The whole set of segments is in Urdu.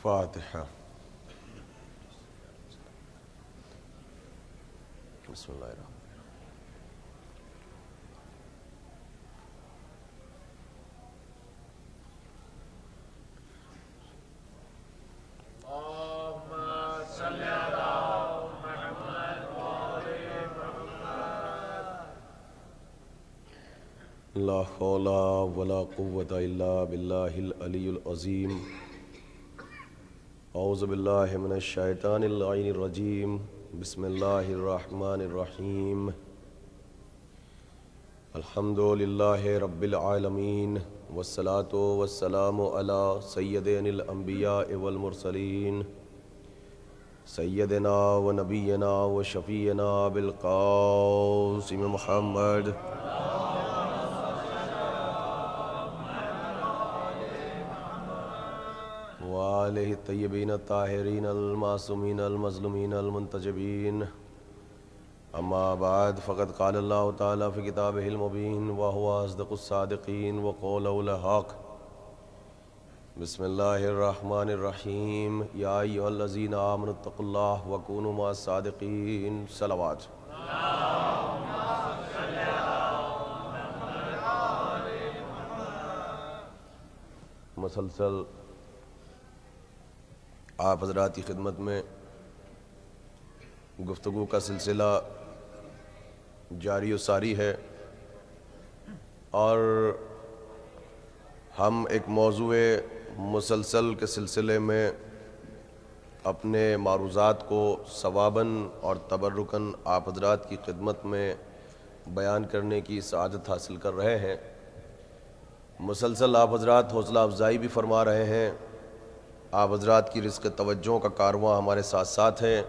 فاتحہ۔ بسم اللہ الرحمن لا حول ولا قوة الا باللہ العلی العظیم۔ اعوذ باللہ من الشیطان اللعین الرجیم۔ بسم اللہ الرحمن الرحیم۔ الحمد للہ رب العالمین والصلاة والسلام علی سیدنا الانبیاء والمرسلین سیدنا و نبینا و شفیعنا بالقاسم محمد وآلہ الطیبین الطاہرین المعصومین المظلومین المنتجبین۔ اما بعد فقد قال اللہ تعالی فی کتابہ المبین وہو اصدق الصادقین وقولہ الحق۔ بسم اللہ الرحمن الرحیم۔ یا ایھا الذین آمنوا اتقوا اللہ وکونوا مع الصادقین۔ صلوات۔ مسلسل آپ حضرات کی خدمت میں گفتگو کا سلسلہ جاری و ساری ہے، اور ہم ایک موضوع مسلسل کے سلسلے میں اپنے معروضات کو ثواباً اور تبرکاً آپ حضرات کی خدمت میں بیان کرنے کی سعادت حاصل کر رہے ہیں۔ مسلسل آپ حضرات حوصلہ افزائی بھی فرما رہے ہیں، آپ حضرات کی رزق توجہ کا کارواں ہمارے ساتھ ساتھ ہے۔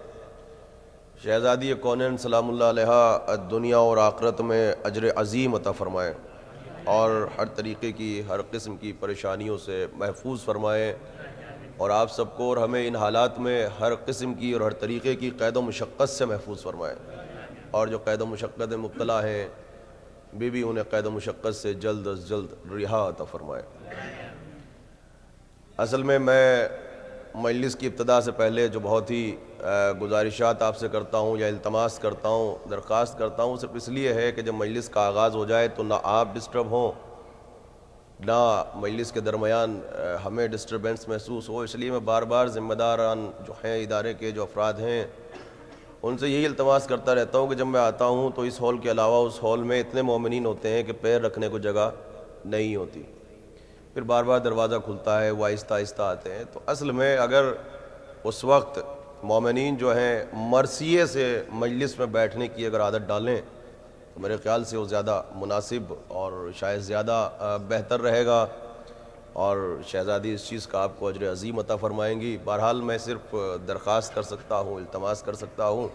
شہزادی کونین سلام اللہ علیہ دنیا اور آخرت میں اجر عظیم عطا فرمائے، اور ہر طریقے کی ہر قسم کی پریشانیوں سے محفوظ فرمائے، اور آپ سب کو اور ہمیں ان حالات میں ہر قسم کی اور ہر طریقے کی قید و مشقت سے محفوظ فرمائے، اور جو قید و مشقت میں مبتلا ہیں بھی انہیں قید و مشقت سے جلد از جلد رہا عطا فرمائے۔ اصل میں مجلس کی ابتدا سے پہلے جو بہت ہی گزارشات آپ سے کرتا ہوں یا التماس کرتا ہوں، درخواست کرتا ہوں، صرف اس لیے ہے کہ جب مجلس کا آغاز ہو جائے تو نہ آپ ڈسٹرب ہوں، نہ مجلس کے درمیان ہمیں ڈسٹربنس محسوس ہو۔ اس لیے میں بار بار ذمہ داران جو ہیں ادارے کے جو افراد ہیں ان سے یہی التماس کرتا رہتا ہوں کہ جب میں آتا ہوں تو اس ہال کے علاوہ اس ہال میں اتنے مومنین ہوتے ہیں کہ پیر رکھنے کو جگہ نہیں ہوتی، پھر بار بار دروازہ کھلتا ہے، وہ آہستہ آہستہ آتے ہیں۔ تو اصل میں اگر اس وقت مومنین جو ہیں مرثیے سے مجلس میں بیٹھنے کی اگر عادت ڈالیں تو میرے خیال سے وہ زیادہ مناسب اور شاید زیادہ بہتر رہے گا، اور شہزادی اس چیز کا آپ کو اجر عظیم عطا فرمائیں گی۔ بہرحال میں صرف درخواست کر سکتا ہوں، التماس کر سکتا ہوں،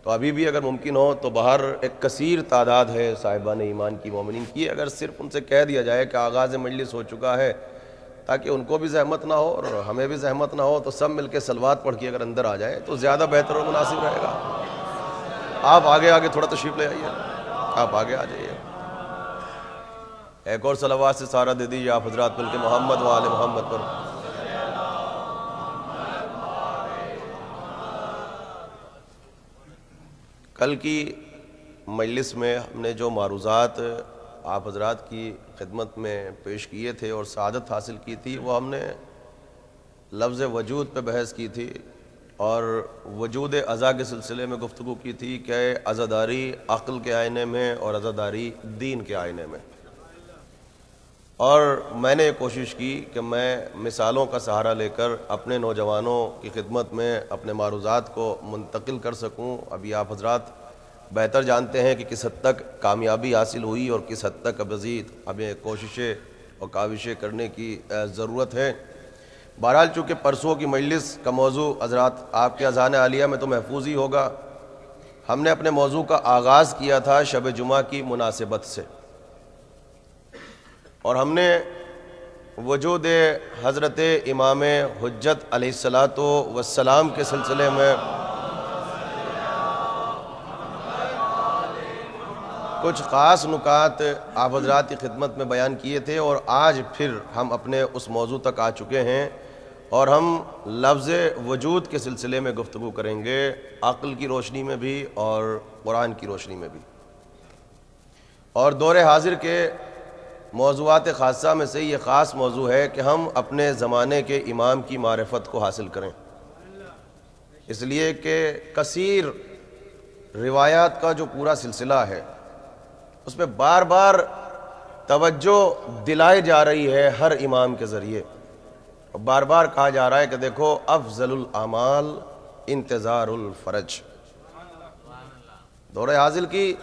تو ابھی بھی اگر ممکن ہو تو باہر ایک کثیر تعداد ہے صاحبان ایمان کی، مومنین کی، اگر صرف ان سے کہہ دیا جائے کہ آغاز مجلس ہو چکا ہے تاکہ ان کو بھی زحمت نہ ہو اور ہمیں بھی زحمت نہ ہو، تو سب مل کے صلوات پڑھ کے اگر اندر آ جائے تو زیادہ بہتر اور مناسب رہے گا۔ آپ آگے تھوڑا تشریف لے آئیے، آپ آگے آ جائیے، ایک اور صلوات سے سارا دے دیجیے آپ حضرات مل کے محمد و آل محمد پر۔ کل کی مجلس میں ہم نے جو معروضات آپ حضرات کی خدمت میں پیش کیے تھے اور سعادت حاصل کی تھی، وہ ہم نے لفظ وجود پہ بحث کی تھی، اور وجود عزا کے سلسلے میں گفتگو کی تھی کہ عزاداری عقل کے آئینے میں اور عزاداری دین کے آئینے میں، اور میں نے کوشش کی کہ میں مثالوں کا سہارا لے کر اپنے نوجوانوں کی خدمت میں اپنے معروضات کو منتقل کر سکوں۔ ابھی آپ حضرات بہتر جانتے ہیں کہ کس حد تک کامیابی حاصل ہوئی اور کس حد تک مزید ہمیں کوششیں اور کاوشیں کرنے کی ضرورت ہے۔ بہرحال چونکہ پرسوں کی مجلس کا موضوع حضرات آپ کے اذان عالیہ میں تو محفوظ ہی ہوگا، ہم نے اپنے موضوع کا آغاز کیا تھا شب جمعہ کی مناسبت سے، اور ہم نے وجود حضرت امام حجت علیہ الصلاۃ والسلام کے سلسلے میں کچھ خاص نکات آپ حضرات کی خدمت میں بیان کیے تھے، اور آج پھر ہم اپنے اس موضوع تک آ چکے ہیں، اور ہم لفظ وجود کے سلسلے میں گفتگو کریں گے، عقل کی روشنی میں بھی اور قرآن کی روشنی میں بھی۔ اور دور حاضر کے موضوعات خاصہ میں سے یہ خاص موضوع ہے کہ ہم اپنے زمانے کے امام کی معرفت کو حاصل کریں، اس لیے کہ کثیر روایات کا جو پورا سلسلہ ہے اس میں بار بار توجہ دلائی جا رہی ہے ہر امام کے ذریعے، اور بار بار کہا جا رہا ہے کہ دیکھو افضل الاعمال انتظار الفرج۔ دور حاضر کی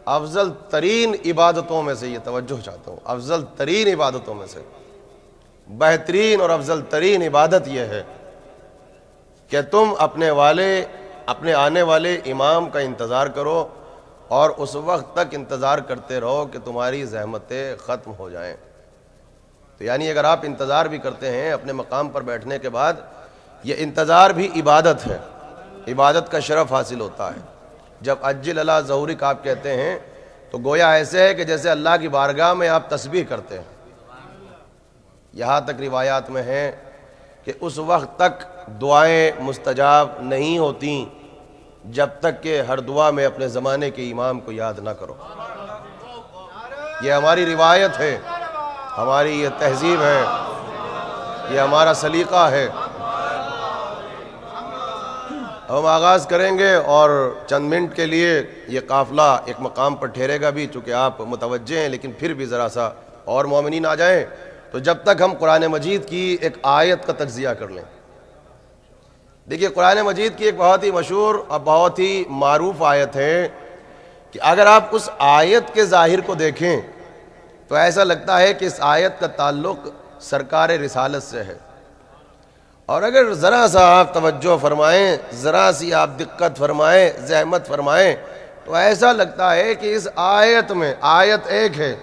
افضل ترین عبادتوں میں سے یہ توجہ چاہتا ہوں، افضل ترین عبادتوں میں سے بہترین اور افضل ترین عبادت یہ ہے کہ تم اپنے آنے والے امام کا انتظار کرو اور اس وقت تک انتظار کرتے رہو کہ تمہاری زحمتیں ختم ہو جائیں۔ تو یعنی اگر آپ انتظار بھی کرتے ہیں اپنے مقام پر بیٹھنے کے بعد، یہ انتظار بھی عبادت ہے، عبادت کا شرف حاصل ہوتا ہے۔ جب عجل اللہ ظہورک آپ کہتے ہیں تو گویا ایسے ہے کہ جیسے اللہ کی بارگاہ میں آپ تسبیح کرتے ہیں۔ یہاں تک روایات میں ہے کہ اس وقت تک دعائیں مستجاب نہیں ہوتی جب تک کہ ہر دعا میں اپنے زمانے کے امام کو یاد نہ کرو۔ یہ ہماری روایت ہے، ہماری یہ تہذیب ہے، یہ ہمارا سلیقہ ہے۔ ہم آغاز کریں گے اور چند منٹ کے لیے یہ قافلہ ایک مقام پر ٹھہرے گا بھی، چونکہ آپ متوجہ ہیں، لیکن پھر بھی ذرا سا اور مومنین آ جائیں تو جب تک ہم قرآن مجید کی ایک آیت کا تجزیہ کر لیں۔ دیکھیے قرآن مجید کی ایک بہت ہی مشہور اور بہت ہی معروف آیت ہے کہ اگر آپ اس آیت کے ظاہر کو دیکھیں تو ایسا لگتا ہے کہ اس آیت کا تعلق سرکار رسالت سے ہے، اور اگر ذرا سا آپ توجہ فرمائیں، ذرا سی آپ دقت فرمائیں، زحمت فرمائیں تو ایسا لگتا ہے کہ اس آیت میں، آیت ایک ہے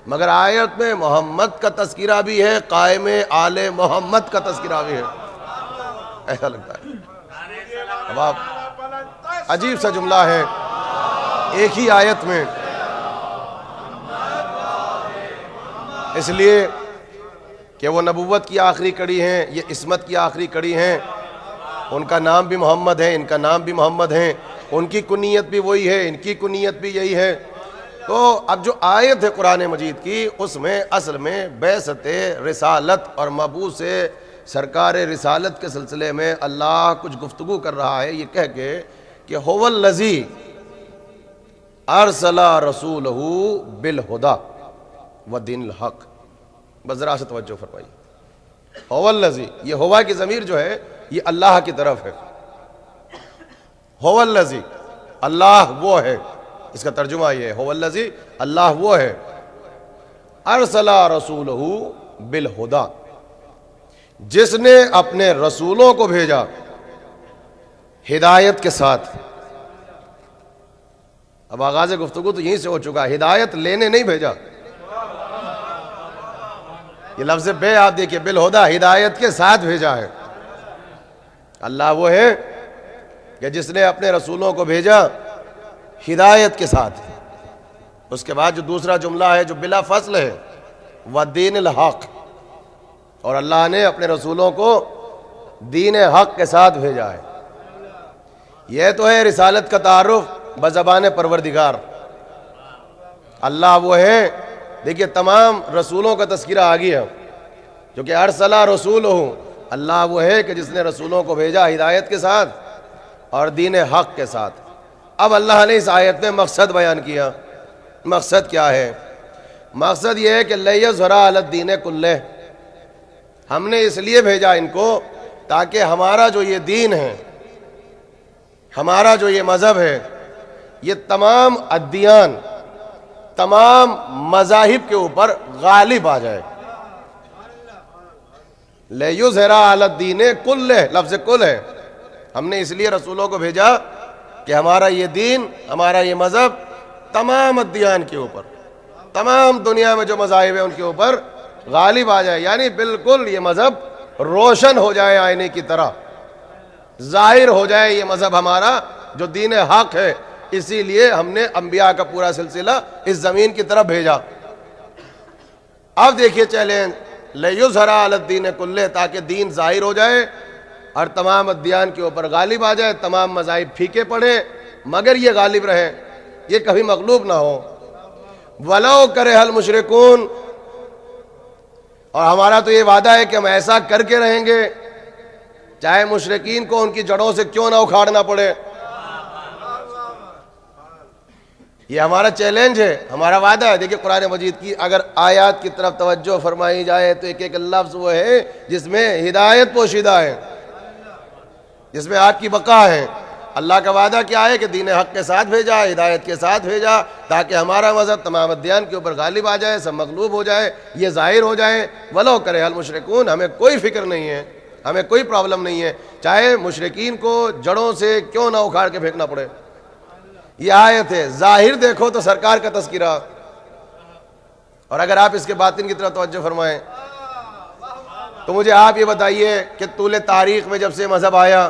مگر آیت میں محمد کا تذکرہ بھی ہے، قائم آل محمد کا تذکرہ بھی ہے، ایسا لگتا ہے۔ اب آپ عجیب سا جملہ ہے ایک ہی آیت میں، اس لیے کہ وہ نبوت کی آخری کڑی ہیں، یہ عصمت کی آخری کڑی ہیں، ان کا نام بھی محمد ہے، ان کا نام بھی محمد ہے، ان کی کنیت بھی وہی ہے، ان کی کنیت بھی یہی ہے۔ تو اب جو آیت ہے قرآن مجید کی، اس میں اصل میں بعثت رسالت اور مبعوث سرکار رسالت کے سلسلے میں اللہ کچھ گفتگو کر رہا ہے، یہ کہہ کے کہ هو الذی ارسل رسولہ بالہدی ودین الحق۔ بس ذرا سے توجہ فرمائیے، هو الذی، یہ ہوا کی ضمیر جو ہے یہ اللہ کی طرف ہے۔ هو الذی، اللہ وہ ہے، اس کا ترجمہ یہ ہے هو الذی، اللہ وہ ہے، ارسل رسولہ بالہدی، جس نے اپنے رسولوں کو بھیجا ہدایت کے ساتھ۔ اب آغاز گفتگو تو یہیں سے ہو چکا، ہدایت لینے نہیں بھیجا، یہ لفظ بے آپ دیکھیں، بالہدی، ہدایت کے ساتھ بھیجا ہے۔ اللہ وہ ہے کہ جس نے اپنے رسولوں کو بھیجا ہدایت کے ساتھ۔ اس کے بعد جو دوسرا جملہ ہے جو بلا فصل ہے، وَدِّینِ الْحَقِّ، اور اللہ نے اپنے رسولوں کو دین حق کے ساتھ بھیجا ہے۔ یہ تو ہے رسالت کا تعارف بزبان پروردگار، اللہ وہ ہے۔ دیکھیے تمام رسولوں کا تذکرہ آ گیا، جو کہ ارسل رسولہ، اللہ وہ ہے کہ جس نے رسولوں کو بھیجا ہدایت کے ساتھ اور دین حق کے ساتھ۔ اب اللہ نے اس آیت میں مقصد بیان کیا۔ مقصد کیا ہے؟ مقصد یہ ہے کہ لِیَظْهَرَ عَلَى الدِّینِ کُلِّهِ، ہم نے اس لیے بھیجا ان کو تاکہ ہمارا جو یہ دین ہے، ہمارا جو یہ مذہب ہے، یہ تمام ادیان، تمام مذاہب کے اوپر غالب آ جائے۔ لِیُظْهِرَ عَلَى الدِّینِ کُلِّهِ، لفظ کل ہے، ہم نے اس لیے رسولوں کو بھیجا کہ ہمارا یہ دین، ہمارا یہ مذہب تمام ادیان کے اوپر، تمام دنیا میں جو مذاہب ہیں ان کے اوپر غالب آ جائے، یعنی بالکل یہ مذہب روشن ہو جائے آئینے کی طرح، ظاہر ہو جائے یہ مذہب ہمارا جو دین حق ہے۔ اسی لیے ہم نے انبیاء کا پورا سلسلہ اس زمین کی طرف بھیجا۔ اب دیکھیے چیلنج، لیظہر علی الدین کلہ، تاکہ دین ظاہر ہو جائے اور تمام ادیان کے اوپر غالب آ جائے، تمام مذاہب پھیکے پڑے مگر یہ غالب رہے، یہ کبھی مغلوب نہ ہو۔ وَلَوْ كَرِهَ الْمُشْرِكُونَ، اور ہمارا تو یہ وعدہ ہے کہ ہم ایسا کر کے رہیں گے چاہے مشرکین کو ان کی جڑوں سے کیوں نہ اکھاڑنا پڑے۔ یہ ہمارا چیلنج ہے، ہمارا وعدہ ہے۔ دیکھیں قرآن مجید کی اگر آیات کی طرف توجہ فرمائی جائے تو ایک ایک لفظ وہ ہے جس میں ہدایت پوشیدہ ہے، جس میں آپ کی بقا ہے۔ اللہ کا وعدہ کیا ہے کہ دین حق کے ساتھ بھیجا، ہدایت کے ساتھ بھیجا، تاکہ ہمارا مذہب تمام ادیان کے اوپر غالب آ جائے، سب مغلوب ہو جائے، یہ ظاہر ہو جائے۔ وَلَوْ كَرِهَ الْمُشْرِكُونَ، ہمیں کوئی فکر نہیں ہے، ہمیں کوئی پرابلم نہیں ہے چاہے مشرکین کو جڑوں سے کیوں نہ اکھاڑ کے پھینکنا پڑے۔ یہ آیت ہے، ظاہر دیکھو تو سرکار کا تذکرہ، اور اگر آپ اس کے باطن کی طرف توجہ فرمائیں تو مجھے آپ یہ بتائیے کہ طول تاریخ میں جب سے مذہب آیا،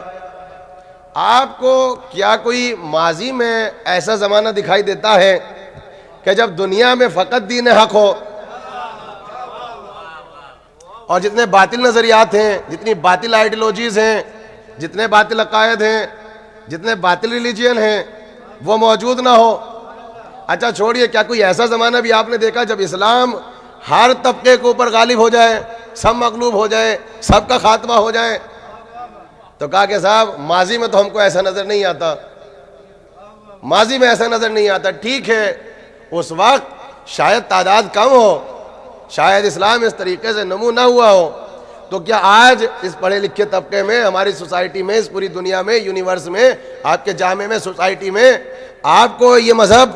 آپ کو کیا کوئی ماضی میں ایسا زمانہ دکھائی دیتا ہے کہ جب دنیا میں فقط دین حق ہو اور جتنے باطل نظریات ہیں، جتنی باطل آئیڈیالوجیز ہیں، جتنے باطل عقائد ہیں، جتنے باطل ریلیجین ہیں وہ موجود نہ ہو؟ اچھا چھوڑیے، کیا کوئی ایسا زمانہ بھی آپ نے دیکھا جب اسلام ہر طبقے کے اوپر غالب ہو جائے، سب مغلوب ہو جائے، سب کا خاتمہ ہو جائے؟ تو کہا کہ صاحب ماضی میں تو ہم کو ایسا نظر نہیں آتا، ماضی میں ایسا نظر نہیں آتا۔ ٹھیک ہے، اس وقت شاید تعداد کم ہو، شاید اسلام اس طریقے سے نمو نہ ہوا ہو، تو کیا آج اس پڑھے لکھے طبقے میں، ہماری سوسائٹی میں، اس پوری دنیا میں، یونیورس میں، آپ کے جامع میں، سوسائٹی میں، آپ کو یہ مذہب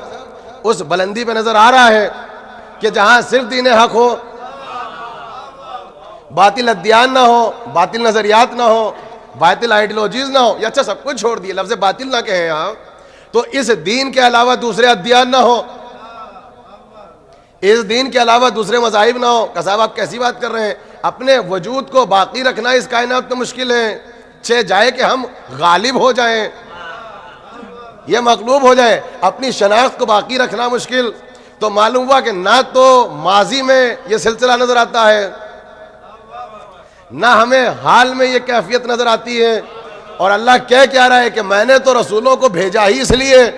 اس بلندی پہ نظر آ رہا ہے کہ جہاں صرف دین حق ہو، باطل ادیان نہ ہو، باطل نظریات نہ ہو، باطل آئیڈیالوجیز نہ ہو؟ یہ اچھا سب کچھ چھوڑ دیے، لفظ باطل نہ کہیں آپ، تو اس دین کے علاوہ دوسرے ادیان نہ ہو، اس دین کے علاوہ دوسرے مذاہب نہ ہو؟ کہ صاحب آپ کیسی بات کر رہے ہیں؟ اپنے وجود کو باقی رکھنا اس کائنات میں مشکل ہے، چہ جائے کہ ہم غالب ہو جائیں، یہ مغلوب ہو جائے، اپنی شناخت کو باقی رکھنا مشکل۔ تو معلوم ہوا کہ نہ تو ماضی میں یہ سلسلہ نظر آتا ہے، نہ ہمیں حال میں یہ کیفیت نظر آتی ہے، اور اللہ کہہ رہا ہے کہ میں نے تو رسولوں کو بھیجا ہی اس لیے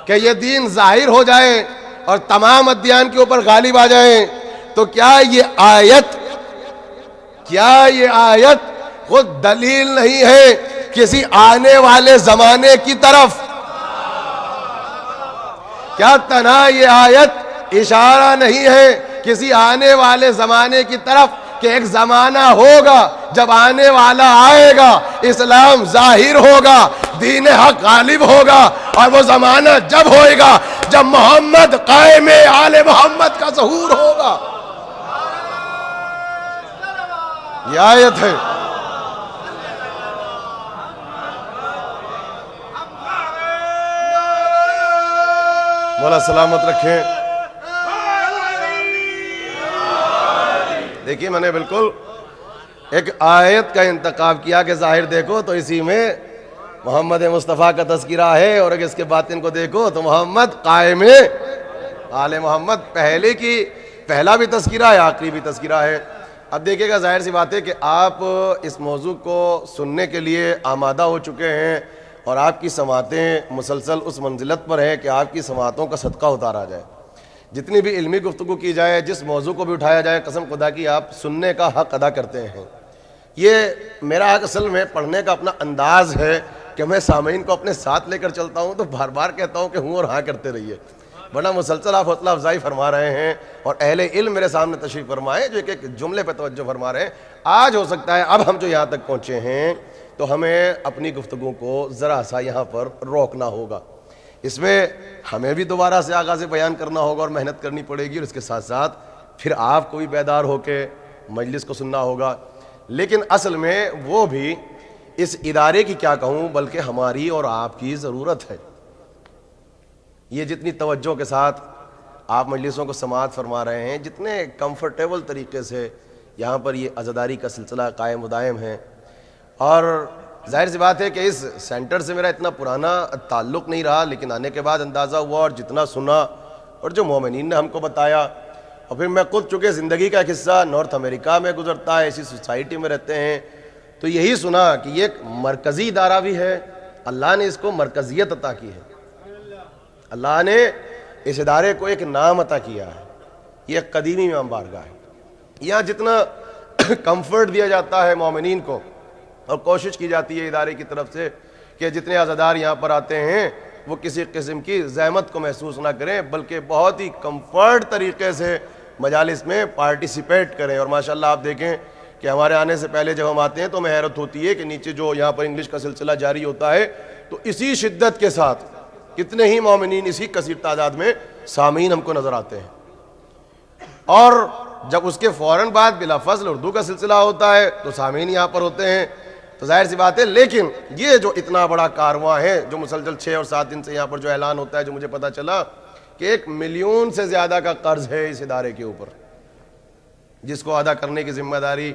کہ یہ دین ظاہر ہو جائے اور تمام ادیان کے اوپر غالب آ جائیں۔ تو کیا یہ آیت خود دلیل نہیں ہے کسی آنے والے زمانے کی طرف؟ کیا تنہا یہ آیت اشارہ نہیں ہے کسی آنے والے زمانے کی طرف کہ ایک زمانہ ہوگا جب آنے والا آئے گا، اسلام ظاہر ہوگا، دین حق غالب ہوگا، اور وہ زمانہ جب ہوئے گا جب محمد قائم آل محمد کا ظہور ہوگا؟ یہ آیت ہے۔ مولا سلامت رکھیں۔ دیکھیے میں نے بالکل ایک آیت کا انتخاب کیا کہ ظاہر دیکھو تو اسی میں محمد مصطفیٰ کا تذکرہ ہے، اور اگر اس کے باطن کو دیکھو تو محمد قائم آل محمد، پہلا بھی تذکرہ ہے، آخری بھی تذکرہ ہے۔ اب دیکھیے گا، ظاہر سی بات ہے کہ آپ اس موضوع کو سننے کے لیے آمادہ ہو چکے ہیں، اور آپ کی سماعتیں مسلسل اس منزلت پر ہیں کہ آپ کی سماعتوں کا صدقہ اتارا جائے۔ جتنی بھی علمی گفتگو کی جائے، جس موضوع کو بھی اٹھایا جائے، قسم خدا کی آپ سننے کا حق ادا کرتے ہیں۔ یہ میرا حق اصل میں پڑھنے کا اپنا انداز ہے کہ میں سامعین کو اپنے ساتھ لے کر چلتا ہوں، تو بار بار کہتا ہوں کہ ہوں اور ہاں کرتے رہیے، ورنہ مسلسل آپ حوصلہ افزائی فرما رہے ہیں، اور اہل علم میرے سامنے تشریف فرمائے جو ایک جملے پہ توجہ فرما رہے ہیں۔ آج ہو سکتا ہے اب ہم جو یہاں تک پہنچے ہیں تو ہمیں اپنی گفتگو کو ذرا سا یہاں پر روکنا ہوگا، اس میں ہمیں بھی دوبارہ سے آغاز بیان کرنا ہوگا اور محنت کرنی پڑے گی، اور اس کے ساتھ ساتھ پھر آپ کو بھی بیدار ہو کے مجلس کو سننا ہوگا۔ لیکن اصل میں وہ بھی اس ادارے کی کیا کہوں، بلکہ ہماری اور آپ کی ضرورت ہے۔ یہ جتنی توجہ کے ساتھ آپ مجلسوں کو سماعت فرما رہے ہیں، جتنے کمفرٹیبل طریقے سے یہاں پر یہ عزاداری کا سلسلہ قائم و دائم ہے، اور ظاہر سی بات ہے کہ اس سینٹر سے میرا اتنا پرانا تعلق نہیں رہا، لیکن آنے کے بعد اندازہ ہوا اور جتنا سنا اور جو مومنین نے ہم کو بتایا اور پھر میں خود چونکہ زندگی کا ایک حصہ نارتھ امریکہ میں گزرتا ہے, اسی سوسائٹی میں رہتے ہیں, تو یہی سنا کہ یہ ایک مرکزی ادارہ بھی ہے, اللہ نے اس کو مرکزیت عطا کی ہے, اللہ نے اس ادارے کو ایک نام عطا کیا ہے, یہ ایک قدیمی امام بارگاہ ہے. یہاں جتنا کمفرٹ دیا جاتا ہے مومنین کو اور کوشش کی جاتی ہے ادارے کی طرف سے کہ جتنے عزادار یہاں پر آتے ہیں وہ کسی قسم کی زحمت کو محسوس نہ کریں, بلکہ بہت ہی کمفرٹ طریقے سے مجالس میں پارٹیسپیٹ کریں. اور ماشاءاللہ آپ دیکھیں کہ ہمارے آنے سے پہلے جب ہم آتے ہیں تو ہمیں حیرت ہوتی ہے کہ نیچے جو یہاں پر انگلش کا سلسلہ جاری ہوتا ہے تو اسی شدت کے ساتھ کتنے ہی مومنین اسی کثیر تعداد میں سامعین ہم کو نظر آتے ہیں. اور جب اس کے فوراً بعد بلا فضل اردو کا سلسلہ ہوتا ہے تو سامعین یہاں پر ہوتے ہیں, تو ظاہر سی بات ہے. لیکن یہ جو اتنا بڑا کارواں ہے جو مسلسل 6 اور 7 دن سے یہاں پر جو اعلان ہوتا ہے, جو مجھے پتا چلا کہ 1 ملین سے زیادہ کا قرض ہے اس ادارے کے اوپر, جس کو ادا کرنے کی ذمہ داری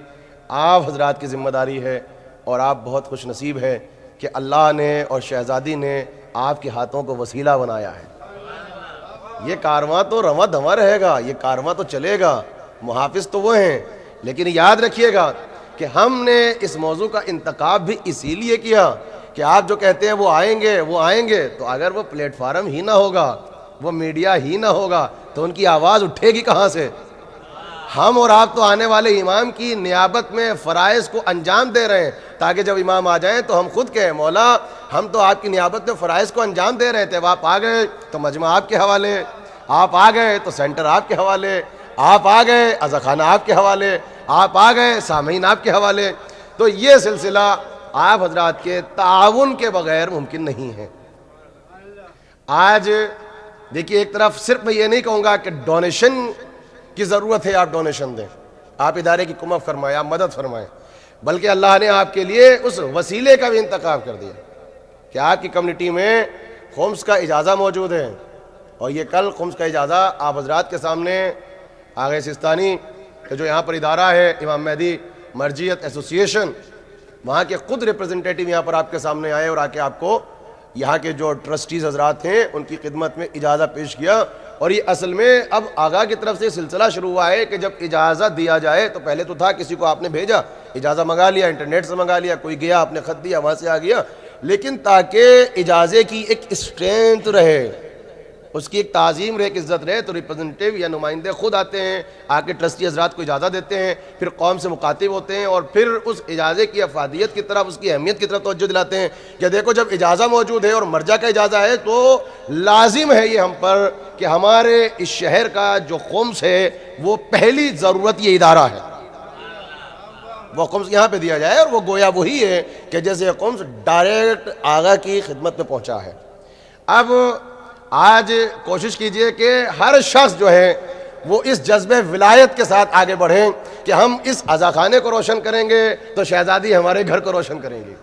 آپ حضرات کی ذمہ داری ہے. اور آپ بہت خوش نصیب ہیں کہ اللہ نے اور شہزادی نے آپ کے ہاتھوں کو وسیلہ بنایا ہے. یہ کارواں تو رواں دواں رہے گا, یہ کارواں تو چلے گا, محافظ تو وہ ہیں, لیکن یاد رکھیے گا کہ ہم نے اس موضوع کا انتخاب بھی اسی لیے کیا کہ آپ جو کہتے ہیں وہ آئیں گے, تو اگر وہ پلیٹ فارم ہی نہ ہوگا, وہ میڈیا ہی نہ ہوگا, تو ان کی آواز اٹھے گی کہاں سے؟ ہم اور آپ تو آنے والے امام کی نیابت میں فرائض کو انجام دے رہے ہیں, تاکہ جب امام آ جائیں تو ہم خود کہیں مولا ہم تو آپ کی نیابت میں فرائض کو انجام دے رہے تھے, اب آپ آ گئے تو مجمع آپ کے حوالے, آپ آ گئے تو سینٹر آپ کے حوالے, آپ آ گئے عزاخانہ آپ کے حوالے, آپ آ گئے سامعین آپ کے حوالے. تو یہ سلسلہ آپ حضرات کے تعاون کے بغیر ممکن نہیں ہے. آج دیکھیے ایک طرف صرف میں یہ نہیں کہوں گا کہ ڈونیشن کی ضرورت ہے, آپ ڈونیشن دیں, آپ ادارے کی کمک فرمائیں, آپ مدد فرمائیں, بلکہ اللہ نے آپ کے لیے اس وسیلے کا بھی انتخاب کر دیا کہ آپ کی کمیونٹی میں خمس کا اجازہ موجود ہے. اور یہ کل خمس کا اجازہ آپ حضرات کے سامنے آغا سستانی کہ جو یہاں پر ادارہ ہے امام مہدی مرجعیت ایسوسیشن, وہاں کے خود ریپرزنٹیٹیو یہاں پر آپ کے سامنے آئے اور آ کے آپ کو یہاں کے جو ٹرسٹیز حضرات ہیں ان کی خدمت میں اجازہ پیش کیا. اور یہ اصل میں اب آغا کی طرف سے سلسلہ شروع ہوا ہے کہ جب اجازہ دیا جائے, تو پہلے تو تھا کسی کو آپ نے بھیجا, اجازہ منگا لیا, انٹرنیٹ سے منگا لیا, کوئی گیا آپ نے خط دیا وہاں سے آ گیا, لیکن تاکہ اجازے کی ایک اسٹرینتھ رہے, اس کی ایک تعظیم رہے, ایک عزت رہے, تو ریپرزنٹیو یا نمائندے خود آتے ہیں, آ کے ٹرسٹی حضرات کو اجازت دیتے ہیں, پھر قوم سے مخاطب ہوتے ہیں اور پھر اس اجازے کی افادیت کی طرف, اس کی اہمیت کی طرف توجہ دلاتے ہیں کہ دیکھو جب اجازہ موجود ہے اور مرجع کا اجازہ ہے تو لازم ہے یہ ہم پر کہ ہمارے اس شہر کا جو خمس ہے وہ پہلی ضرورت یہ ادارہ ہے, وہ خمس یہاں پہ دیا جائے. اور وہ گویا وہی ہے کہ جیسے یہ خمس ڈائریکٹ آغا کی خدمت میں پہنچا ہے. اب آج کوشش کیجئے کہ ہر شخص جو ہے وہ اس جذبہ ولایت کے ساتھ آگے بڑھیں کہ ہم اس عزاخانے کو روشن کریں گے تو شہزادی ہمارے گھر کو روشن کریں گے.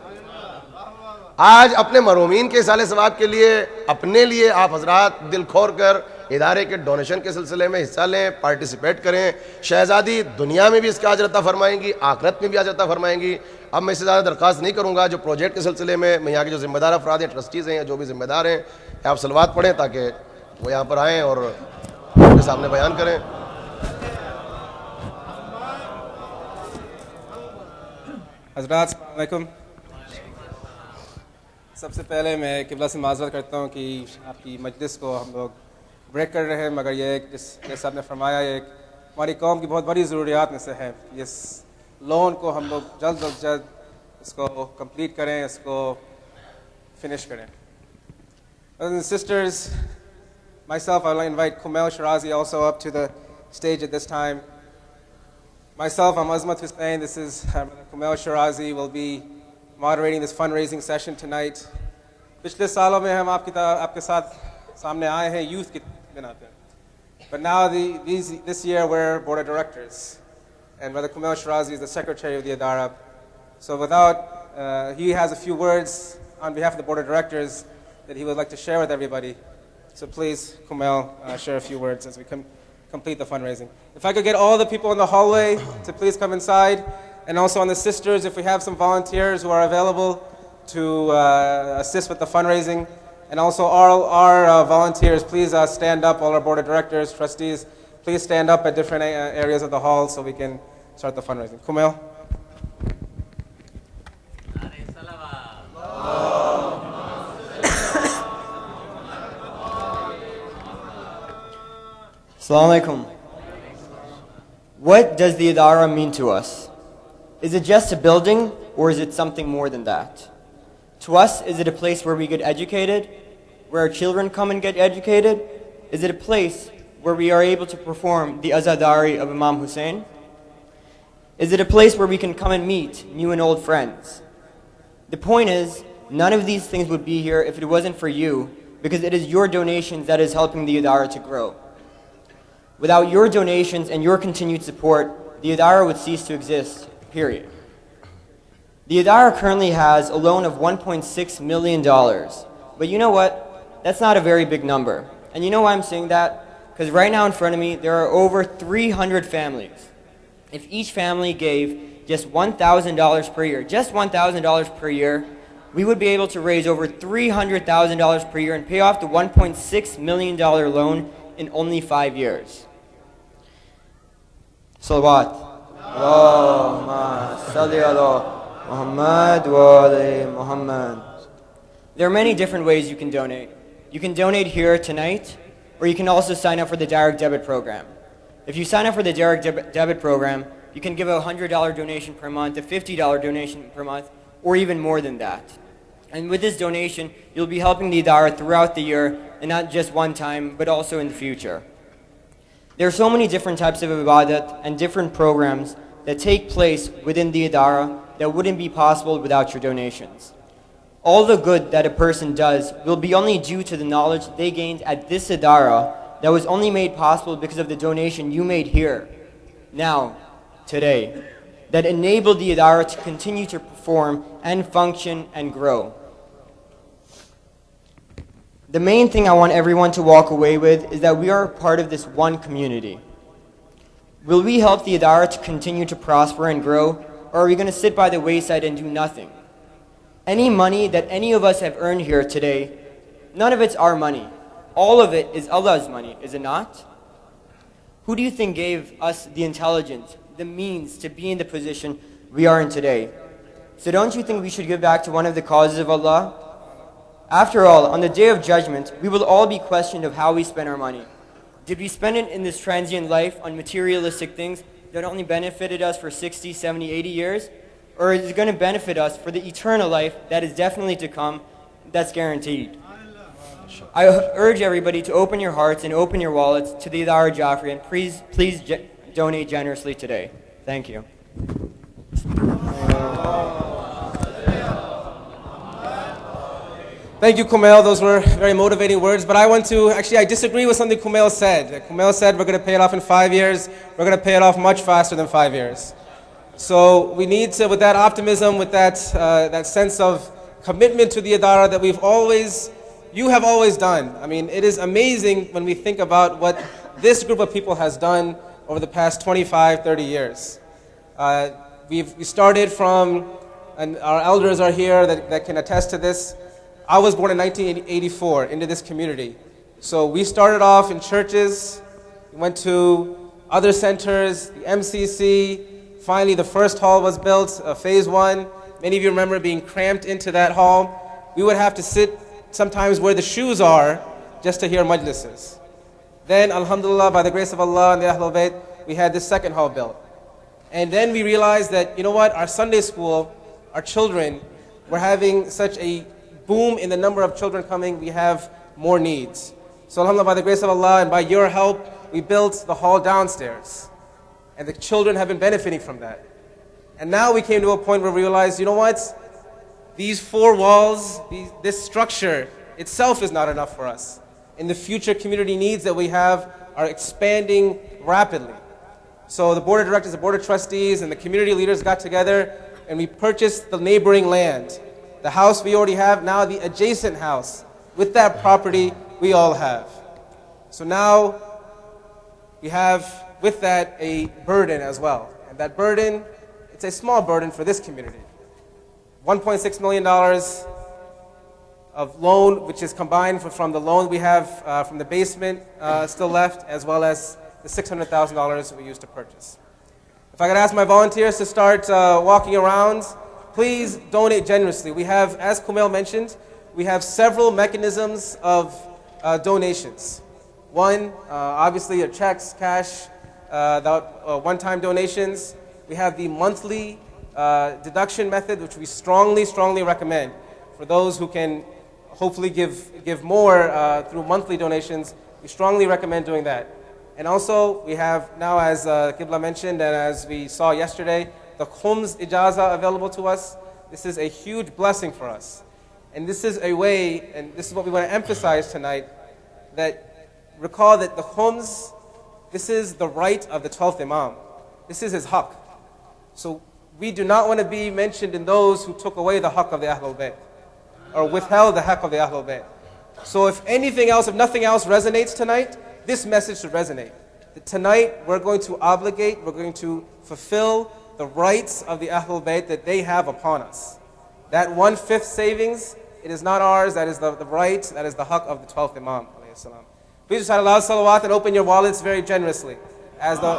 آج اپنے مرومین کے اصالہ ثواب کے لیے, اپنے لیے آپ حضرات دل کھول کر ادارے کے ڈونیشن کے سلسلے میں حصہ لیں, پارٹیسپیٹ کریں. شہزادی دنیا میں بھی اس کا اجر عطا فرمائیں گی, آخرت میں بھی اجر عطا فرمائیں گی. اب میں اس سے زیادہ درخواست نہیں کروں گا, جو پروجیکٹ کے سلسلے میں یہاں کے جو ذمہ دار افراد ہیں, ٹرسٹیز ہیں, جو بھی ذمہ دار ہیں, آپ صلوات پڑھیں تاکہ وہ یہاں پر آئیں اور آپ کے سامنے بیان کریں. حضرات السلام علیکم. سب سے پہلے میں قبلہ سے معذرت کرتا ہوں کہ آپ کی مجلس کو ہم لوگ بریک کر رہے ہیں, مگر یہ ایک جیسے آپ نے فرمایا یہ ایک ہماری قوم کی بہت بڑی ضروریات میں سے ہے. اس لون کو ہم لوگ جلد از جلد اس کو کمپلیٹ کریں, اس کو فنش کریں. Brothers and sisters, myself, I will invite Kumail Shirazi also up to the stage at this time. Myself, I'm Azmat Hussain. This is Kumail Shirazi will be moderating this fundraising session tonight. پچھلے سالوں میں ہم آپ کے ساتھ سامنے آئے ہیں youth کی بنا پہ. But now this year we're board of directors. And Brother Kumail Shirazi is the secretary of the Adara. So he has a few words on behalf of the board of directors that he would like to share with everybody. So please, Kumail, share a few words as we complete the fundraising. If I could get all the people in the hallway to please come inside, and also on the sisters, if we have some volunteers who are available to assist with the fundraising, and also all our volunteers, please stand up, all our board of directors, trustees, please stand up at different areas of the hall so we can start the fundraising. Kumail. Assalamu alaikum. What does the Idara mean to us? Is it just a building, or is it something more than that? To us, is it a place where we get educated, where our children come and get educated? Is it a place where we are able to perform the Azadari of Imam Hussein? Is it a place where we can come and meet new and old friends? The point is, none of these things would be here if it wasn't for you, because it is your donations that is helping the Idara to grow. Without your donations and your continued support, the Idara would cease to exist, period. The Idara currently has a loan of $1.6 million. But you know what? That's not a very big number. And you know why I'm saying that? Because right now in front of me, there are over 300 families. If each family gave just $1,000 per year, just $1,000 per year, we would be able to raise over $300,000 per year and pay off the $1.6 million loan in only 5 years. Salawat. Allahumma salli ala Muhammad wa ali Muhammad. There are many different ways you can donate. You can donate here tonight, or you can also sign up for the direct debit program. If you sign up for the direct debit program, you can give a $100 donation per month, a $50 donation per month, or even more than that. And with this donation, you'll be helping the Idara throughout the year, and not just one time, but also in the future. There are so many different types of ibadat and different programs that take place within the Idara that wouldn't be possible without your donations. All the good that a person does will be only due to the knowledge they gained at this Idara that was only made possible because of the donation you made here, now, today, that enabled the Idara to continue to perform and function and grow. The main thing I want everyone to walk away with is that we are a part of this one community. Will we help the Idara to continue to prosper and grow, or are we going to sit by the wayside and do nothing? Any money that any of us have earned here today, none of it's our money. All of it is Allah's money, is it not? Who do you think gave us the intelligence, the means to be in the position we are in today? So don't you think we should give back to one of the causes of Allah? After all, on the Day of Judgment, we will all be questioned of how we spend our money. Did we spend it in this transient life on materialistic things that only benefited us for 60, 70, 80 years? Or is it going to benefit us for the eternal life that is definitely to come, that's guaranteed? I urge everybody to open your hearts and open your wallets to the Idara Jafri, and please donate generously today. Thank you. Thank you, Kumail. Those were very motivating words. But I disagree with something Kumail said. Kumail said we're going to pay it off in 5 years. We're going to pay it off much faster than 5 years. So we need to, with that optimism, with that sense of commitment to the Idara that you have always done. I mean, it is amazing when we think about what this group of people has done over the past 25, 30 years. We started from, and our elders are here that can attest to this. I was born in 1984 into this community. So we started off in churches, we went to other centers, the MCC. Finally, the first hall was built, phase 1. Many of you remember being cramped into that hall. We would have to sit sometimes where the shoes are just to hear majlises. Then, alhamdulillah, by the grace of Allah and the Ahlul Bayt, we had this second hall built. And then we realized that, you know what, our Sunday school, our children, were having such a boom in the number of children coming, we have more needs. So alhamdulillah, by the grace of Allah and by your help, we built the hall downstairs. And the children have been benefiting from that. And now we came to a point where we realized, you know what? These 4 walls, this structure itself is not enough for us. And the future community needs that we have are expanding rapidly. So the board of directors, the board of trustees, and the community leaders got together and we purchased the neighboring land. The house we already have, now the adjacent house. With that property, we all have. So now we have, with that, a burden as well. And that burden, it's a small burden for this community. $1.6 million of loan, which is combined from the loan we have from the basement still left, as well as the $600,000 we used to purchase. If I could ask my volunteers to start walking around, please donate generously. We have, as Kumail mentioned, we have several mechanisms of donations. One, obviously, are checks, cash, one-time donations. We have the monthly deduction method, which we strongly recommend for those who can hopefully give more through monthly donations. We strongly recommend doing that. And also, we have now, as Qibla mentioned, and as we saw yesterday, the Khums Ijaza available to us. This is a huge blessing for us. And this is a way, and this is what we want to emphasize tonight, that recall that the Khums, this is the right of the 12th Imam. This is his haqq. So we do not want to be mentioned in those who took away the haqq of the Ahlul Bayt, or withheld the haqq of the Ahlul Bayt. So if anything else, if nothing else resonates tonight, this message should resonate. That tonight we're going to obligate, we're going to fulfill the rights of the Ahlul Bayt that they have upon us. That 1/5 savings, it is not ours, that is the right, that is the haqq of the 12th Imam. Please recite aloud salawat and open your wallets very generously. As the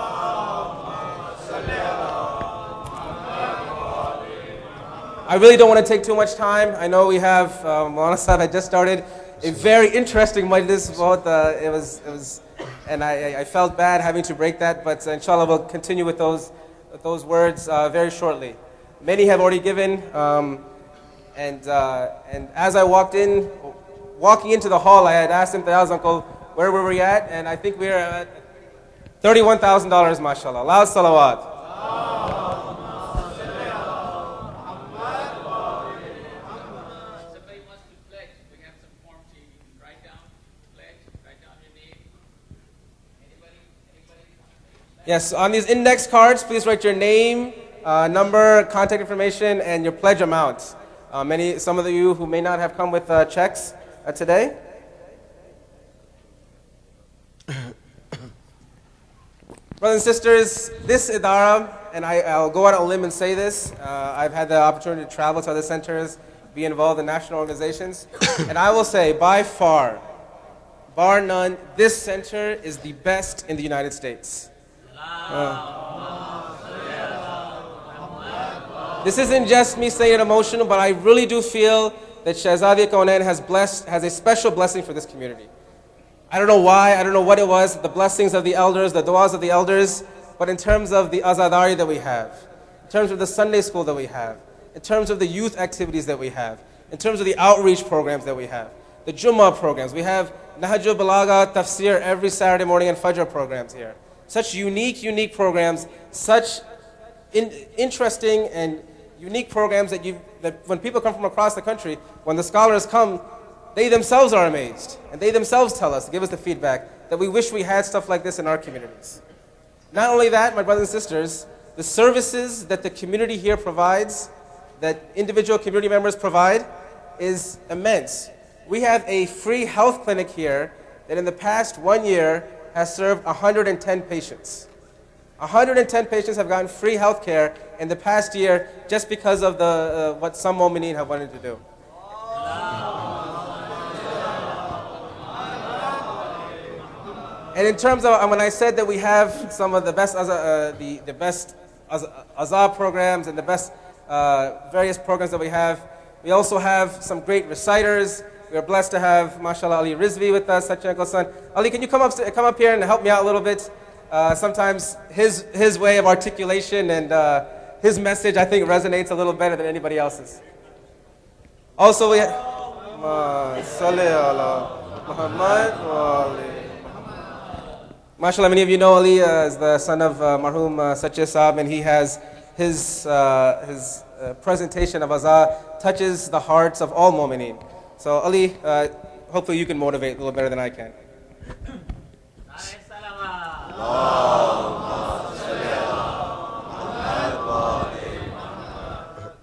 I really don't want to take too much time. I know we have, Maulana Sahib had just started a very interesting majlis. It was, and I felt bad having to break that, but inshallah we'll continue with those words very shortly. Many have already given, and as I walking into the hall, I had asked him, Tayaz uncle, where were we at? And I think we were at $31,000, mashallah. Loud salawat. Yes, on these index cards, please write your name, number, contact information, and your pledge amount. Some of you who may not have come with checks today. Brothers and sisters, this idara, and I'll go out on a limb and say this, I've had the opportunity to travel to other centers, be involved in national organizations, and I will say, by far, bar none, this center is the best in the United States. This isn't just me saying it emotional, but I really do feel that Shahzadi Kaunain has a special blessing for this community. I don't know why, I don't know what it was, the blessings of the elders, the du'as of the elders, but in terms of the azadari that we have, in terms of the Sunday school that we have, in terms of the youth activities that we have, in terms of the outreach programs that we have, the Jummah programs, we have Nahjul Balagha, Tafsir every Saturday morning and Fajr programs here. Such unique programs, such interesting and unique programs that when people come from across the country, when the scholars come, they themselves are amazed. And they themselves tell us, give us the feedback, that we wish we had stuff like this in our communities. Not only that, my brothers and sisters, the services that the community here provides, that individual community members provide, is immense. We have a free health clinic here that in the past 1 year has served 110 patients. 110 patients have gotten free health care in the past year just because of what some mu'mineen have wanted to do. And in terms of, when I said that we have some of the best azab programs and the best various programs that we also have some great reciters. We are blessed to have, mashallah, Ali Rizvi with us, such Uncle Son. Ali, can you come up here and help me out a little bit? Sometimes his way of articulation and his message, I think, resonates a little better than anybody else's. Also, we have mashallah, many of you know Ali is the son of marhum Sache Saab, and he has his presentation of azah touches the hearts of all mu'mineen. So Ali, hopefully you can motivate a little better than I can.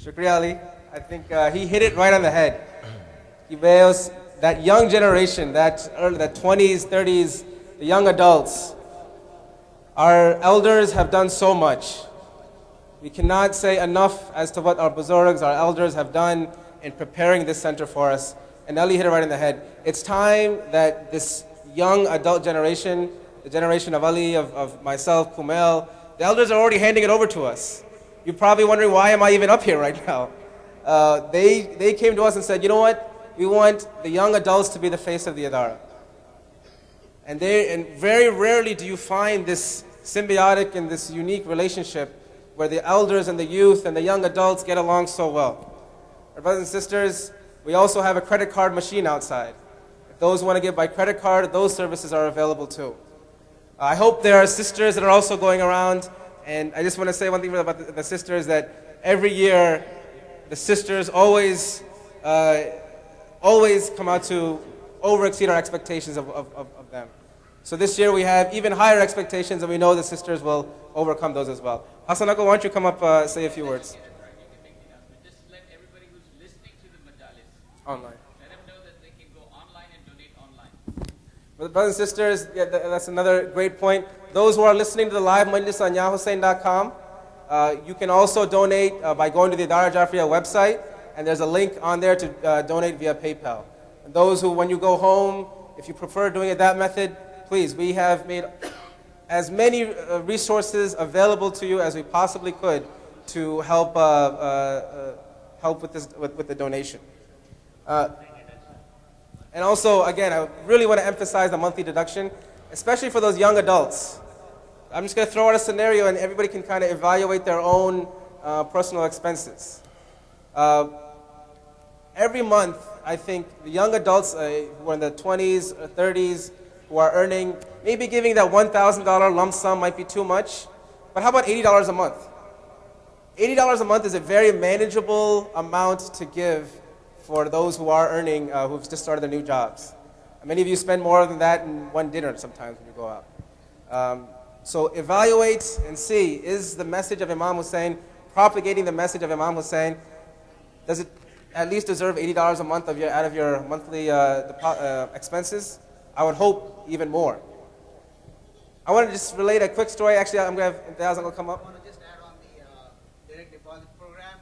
Shukriya Ali. I think he hit it right on the head. He was that young generation, that 20s, 30s, the young adults. Our elders have done so much. We cannot say enough as to what our buzurgs, our elders have done in preparing this center for us. And Ali hit it right on the head. It's time that this young adult generation, the generation of Ali, of myself, Kumail, the elders are already handing it over to us. You're probably wondering, why am I even up here right now? They came to us and said, you know what? We want the young adults to be the face of the Adara. And very rarely do you find this symbiotic and this unique relationship where the elders and the youth and the young adults get along so well. Our brothers and sisters, we also have a credit card machine outside. If those who want to give by credit card, those services are available too. I hope there are sisters that are also going around. And I just want to say one thing about the sisters, that every year the sisters always come out to over-exceed our expectations of them. So this year we have even higher expectations, and we know the sisters will overcome those as well. Hassan Akko, why don't you come up say a few words? Just let everybody who's listening to the majalis Online. let them know that they can go online and donate online. Brothers and sisters, yeah, that's another great point. Those who are listening to the live majlis on yahhussein.com, you can also donate by going to the Adara Jafriya website, and there's a link on there to donate via PayPal. And those who, when you go home, if you prefer doing it that method, please, we have made as many resources available to you as we possibly could to help help with the donation. And also, again, I really want to emphasize the monthly deduction, especially for those young adults. I'm just going to throw out a scenario, and everybody can kind of evaluate their own personal expenses. Every month, I think the young adults who are in the 20s or 30s, who are earning, maybe giving that $1,000 lump sum might be too much, but how about $80 a month? $80 a month is a very manageable amount to give for those who are earning, who've just started their new jobs. Many of you spend more than that in one dinner sometimes when you go out. So evaluate and see, is the message of Imam Hussein, propagating the message of Imam Hussein, does it at least deserve $80 a month out of your monthly expenses? I would hope even more. I want to just relate a quick story. Actually, I'm going to have Imtiaz will come up. I want to just add on the direct deposit program.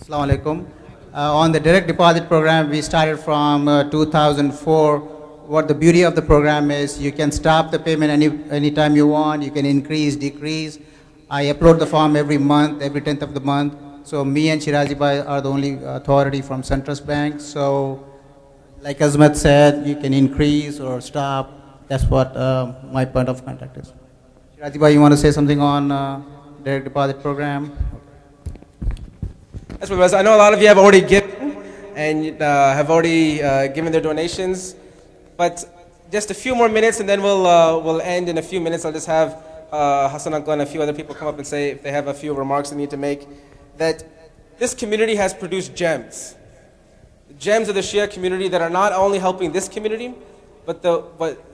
Assalamu alaikum. On the direct deposit program, we started from 2004. What the beauty of the program is, you can stop the payment anytime you want. You can increase, decrease. I upload the form every month, every 10th of the month. So me and Shirazi Bhai are the only authority from Centrus Bank. So like Azmat said, you can increase or stop. That's what my point of contact is. Shirazi Bhai, you want to say something on direct deposit program? That's what it was. I know a lot of you have already given and have already given their donations, but just a few more minutes and then we'll end in a few minutes. I'll just have Hassan Akko and a few other people come up and say if they have a few remarks they need to make. That this community has produced gems. The gems of the Shia community that are not only helping this community, but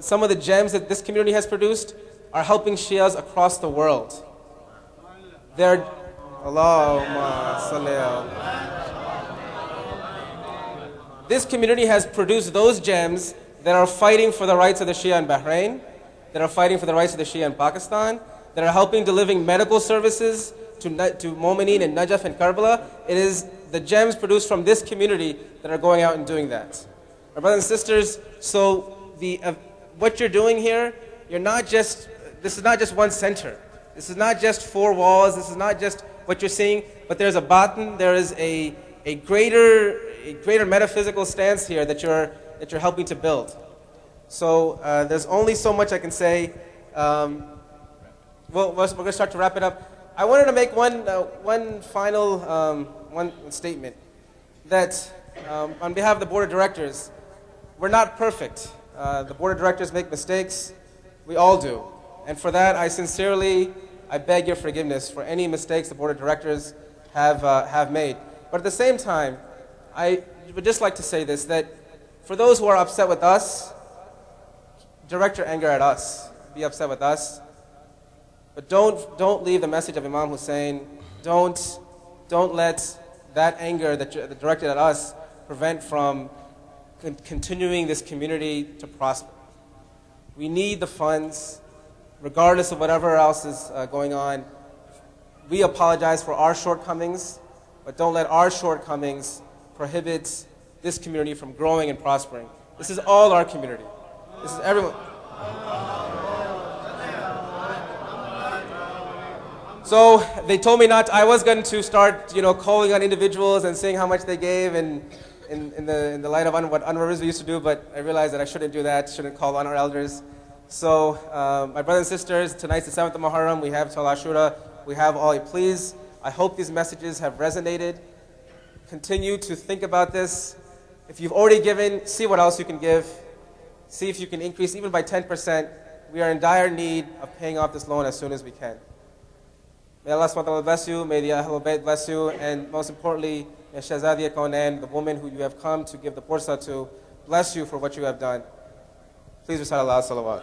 some of the gems that this community has produced are helping Shias across the world. They're Allahumma salli ala. This community has produced those gems that are fighting for the rights of the Shia in Bahrain, that are fighting for the rights of the Shia in Pakistan, that are helping delivering medical services to Momineen and Najaf and Karbala. It is the gems produced from this community that are going out and doing that. Our brothers and sisters, so what you're doing here, this is not just one center. This is not just four walls. This is not just what you're seeing, but there's a batin, there is a greater metaphysical stance here that you're helping to build. So there's only so much I can say. We're going to start to wrap it up. I wanted to make one final statement. that on behalf of the board of directors, we're not perfect. The board of directors make mistakes. We all do. And for that, I beg your forgiveness for any mistakes the board of directors have made. But at the same time, I would just like to say this, that for those who are upset with us, direct your anger at us. Be upset with us. But don't leave the message of Imam Hussein. Don't let that anger that directed at us prevent from continuing this community to prosper. We need the funds, regardless of whatever else is going on. We apologize for our shortcomings, but don't let our shortcomings prohibit this community from growing and prospering. This is all our community. This is everyone. So they told me not. I was going to start, calling on individuals and saying how much they gave, and in the light of what Anwar Rizvi used to do. But I realized that I shouldn't do that. Shouldn't call on our elders. So my brothers and sisters, tonight's the 7th of Muharram. We have Tal Ashura. We have all. Please, I hope these messages have resonated. Continue to think about this. If you've already given, see what else you can give. See if you can increase even by 10%. We are in dire need of paying off this loan as soon as we can. May Allah SWT bless you, may the Ahlul Bayt bless you, and most importantly, may Shahzadiya Kaunain, the woman who you have come to give the Pursa to, bless you for what you have done. Please recite Allah salawat.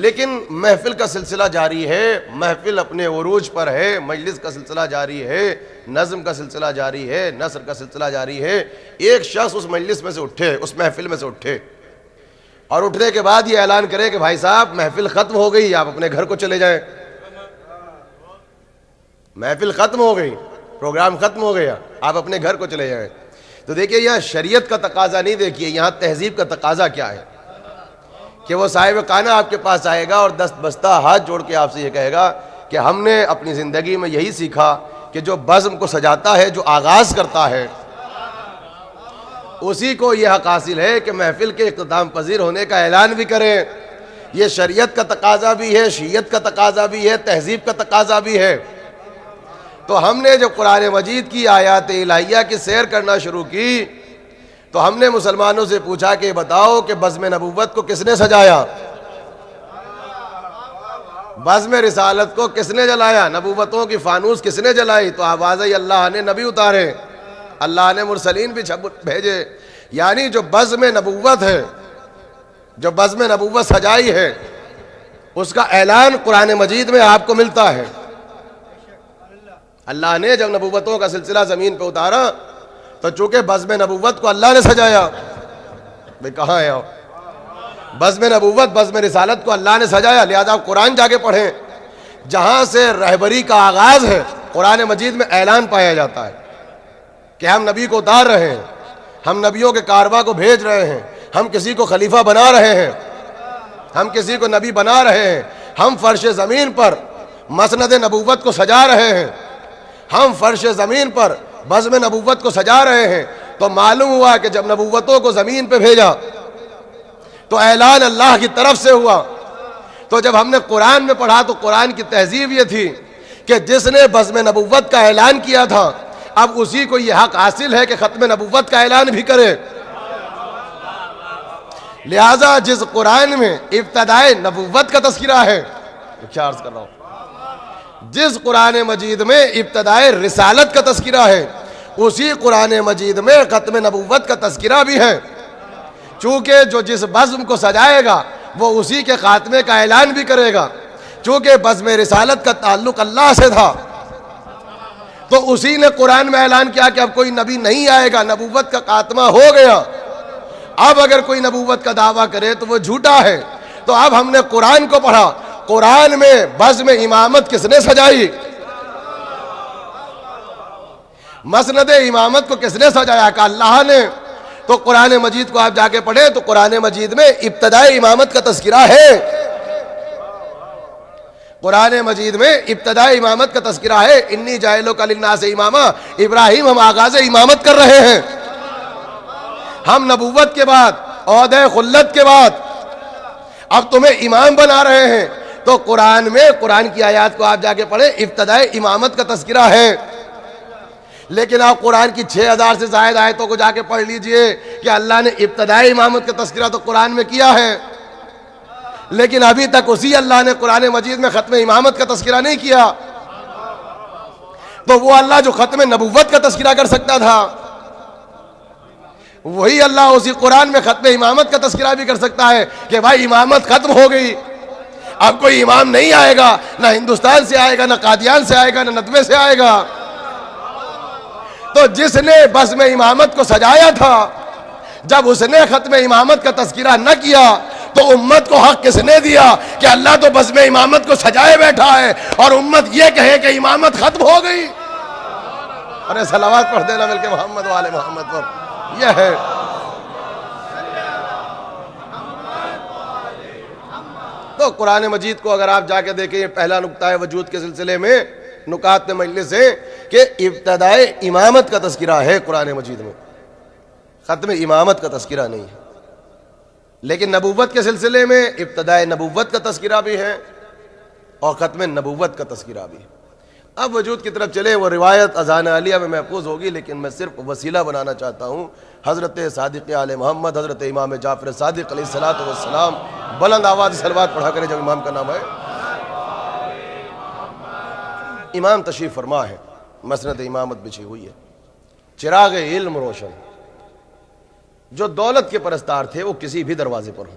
لیکن محفل کا سلسلہ جاری ہے, محفل اپنے عروج پر ہے, مجلس کا سلسلہ جاری ہے, نظم کا سلسلہ جاری ہے, نثر کا سلسلہ جاری ہے. ایک شخص اس مجلس میں سے اٹھے, اس محفل میں سے اٹھے, اور اٹھنے کے بعد یہ اعلان کرے کہ بھائی صاحب محفل ختم ہو گئی, آپ اپنے گھر کو چلے جائیں. محفل ختم ہو گئی, پروگرام ختم ہو گیا, آپ اپنے گھر کو چلے جائیں. تو دیکھیے یہاں شریعت کا تقاضا نہیں, دیکھیے یہاں تہذیب کا تقاضا کیا ہے کہ وہ صاحب خانہ آپ کے پاس آئے گا اور دست بستہ ہاتھ جوڑ کے آپ سے یہ کہے گا کہ ہم نے اپنی زندگی میں یہی سیکھا کہ جو بزم کو سجاتا ہے, جو آغاز کرتا ہے, اسی کو یہ حق حاصل ہے کہ محفل کے اختتام پذیر ہونے کا اعلان بھی کریں. یہ شریعت کا تقاضا بھی ہے, شیعت کا تقاضا بھی ہے, تہذیب کا تقاضا بھی ہے. تو ہم نے جب قرآن مجید کی آیات الہیہ کی سیر کرنا شروع کی تو ہم نے مسلمانوں سے پوچھا کہ بتاؤ کہ بزم نبوت کو کس نے سجایا, بزم رسالت کو کس نے جلایا, نبوتوں کی فانوس کس نے جلائی؟ تو آوازیں اللہ نے نبی اتارے, اللہ نے مرسلین بھی بھیجے. یعنی جو بزم نبوت ہے, جو بزم نبوت سجائی ہے, اس کا اعلان قرآن مجید میں آپ کو ملتا ہے. اللہ نے جب نبوتوں کا سلسلہ زمین پہ اتارا تو چونکہ بزم نبوت کو اللہ نے سجایا, بھئی کہاں ہے بزم نبوت, بزم رسالت کو اللہ نے سجایا, لہذا آپ قرآن جا کے پڑھیں. جہاں سے رہبری کا آغاز ہے قرآن مجید میں اعلان پایا جاتا ہے کہ ہم نبی کو اتار رہے ہیں, ہم نبیوں کے کارواں کو بھیج رہے ہیں, ہم کسی کو خلیفہ بنا رہے ہیں, ہم کسی کو نبی بنا رہے ہیں, ہم فرش زمین پر مسند نبوت کو سجا رہے ہیں, ہم فرش زمین پر بزم نبوت کو سجا رہے ہیں. تو معلوم ہوا کہ جب نبوتوں کو زمین پہ بھیجا تو اعلان اللہ کی طرف سے ہوا. تو جب ہم نے قرآن میں پڑھا تو قرآن کی تہذیب یہ تھی کہ جس نے بزم نبوت کا اعلان کیا تھا اب اسی کو یہ حق حاصل ہے کہ ختم نبوت کا اعلان بھی کرے. لہذا جس قرآن میں ابتدائے نبوت کا تذکرہ ہے, کیا عرض کر رہا ہوں, جس قرآن مجید میں ابتدائے رسالت کا تذکرہ ہے اسی قرآن مجید میں ختم نبوت کا تذکرہ بھی ہے. چونکہ جو جس بزم کو سجائے گا وہ اسی کے خاتمے کا اعلان بھی کرے گا. چونکہ بزم رسالت کا تعلق اللہ سے تھا تو اسی نے قرآن میں اعلان کیا کہ اب کوئی نبی نہیں آئے گا, نبوت کا خاتمہ ہو گیا. اب اگر کوئی نبوت کا دعویٰ کرے تو وہ جھوٹا ہے. تو اب ہم نے قرآن کو پڑھا, قرآن میں بزم امامت کس نے سجائی, مسند امامت کو کس نے سجایا, کہ اللہ نے. تو قرآن مجید کو آپ جا کے پڑھیں تو قرآن مجید میں ابتدائی امامت کا تذکرہ ہے, قرآن مجید میں ابتدائی امامت کا تذکرہ ہے. انی جاعلک للناس اماما, ابراہیم ہم آغاز امامت کر رہے ہیں, ہم نبوت کے بعد عہدہ خلت کے بعد اب تمہیں امام بنا رہے ہیں. تو قرآن میں قرآن کی آیات کو آپ جا کے پڑھیں, ابتدائی امامت کا تذکرہ ہے. لیکن آپ قرآن کی 6000 سے زائد آیتوں کو جا کے پڑھ لیجئے کہ اللہ نے ابتدائی امامت کا تذکرہ تو قرآن میں کیا ہے, لیکن ابھی تک اسی اللہ نے قرآن مجید میں ختم امامت کا تذکرہ نہیں کیا. تو وہ اللہ جو ختم نبوت کا تذکرہ کر سکتا تھا وہی اللہ اسی قرآن میں ختم امامت کا تذکرہ بھی کر سکتا ہے کہ بھائی امامت ختم ہو گئی, اب کوئی امام نہیں آئے گا, نہ ہندوستان سے آئے گا, نہ قادیان سے آئے گا, نہ ندوے سے آئے گا. تو جس نے بزم امامت کو سجایا تھا جب اس نے ختم امامت کا تذکرہ نہ کیا تو امت کو حق کس نے دیا کہ اللہ تو بزم امامت کو سجائے بیٹھا ہے اور امت یہ کہے کہ امامت ختم ہو گئی. ارے صلوات پڑھ دینا مل کے محمد والے محمد پر. یہ ہے تو قرآن مجید کو اگر آپ جا کے دیکھیں, یہ پہلا نقطہ ہے وجود کے سلسلے میں نکات مجلس ہے کہ ابتدائے امامت کا تذکرہ ہے قرآن مجید میں, ختم امامت کا تذکرہ نہیں ہے. لیکن نبوت کے سلسلے میں ابتدائے نبوت کا تذکرہ بھی ہے اور ختم نبوت کا تذکرہ بھی ہے. اب وجود کی طرف چلے, وہ روایت اذان عالیہ میں محفوظ ہوگی لیکن میں صرف وسیلہ بنانا چاہتا ہوں. حضرت صادق آل محمد, حضرت امام جعفر صادق علیہ الصلوۃ والسلام, بلند آواز سے صلوات پڑھا کریں جب امام کا نام ہے. امام تشریف فرما ہے, مسند امامت بچھی ہوئی ہے, چراغ علم روشن. جو دولت کے پرستار تھے وہ کسی بھی دروازے پر ہوں,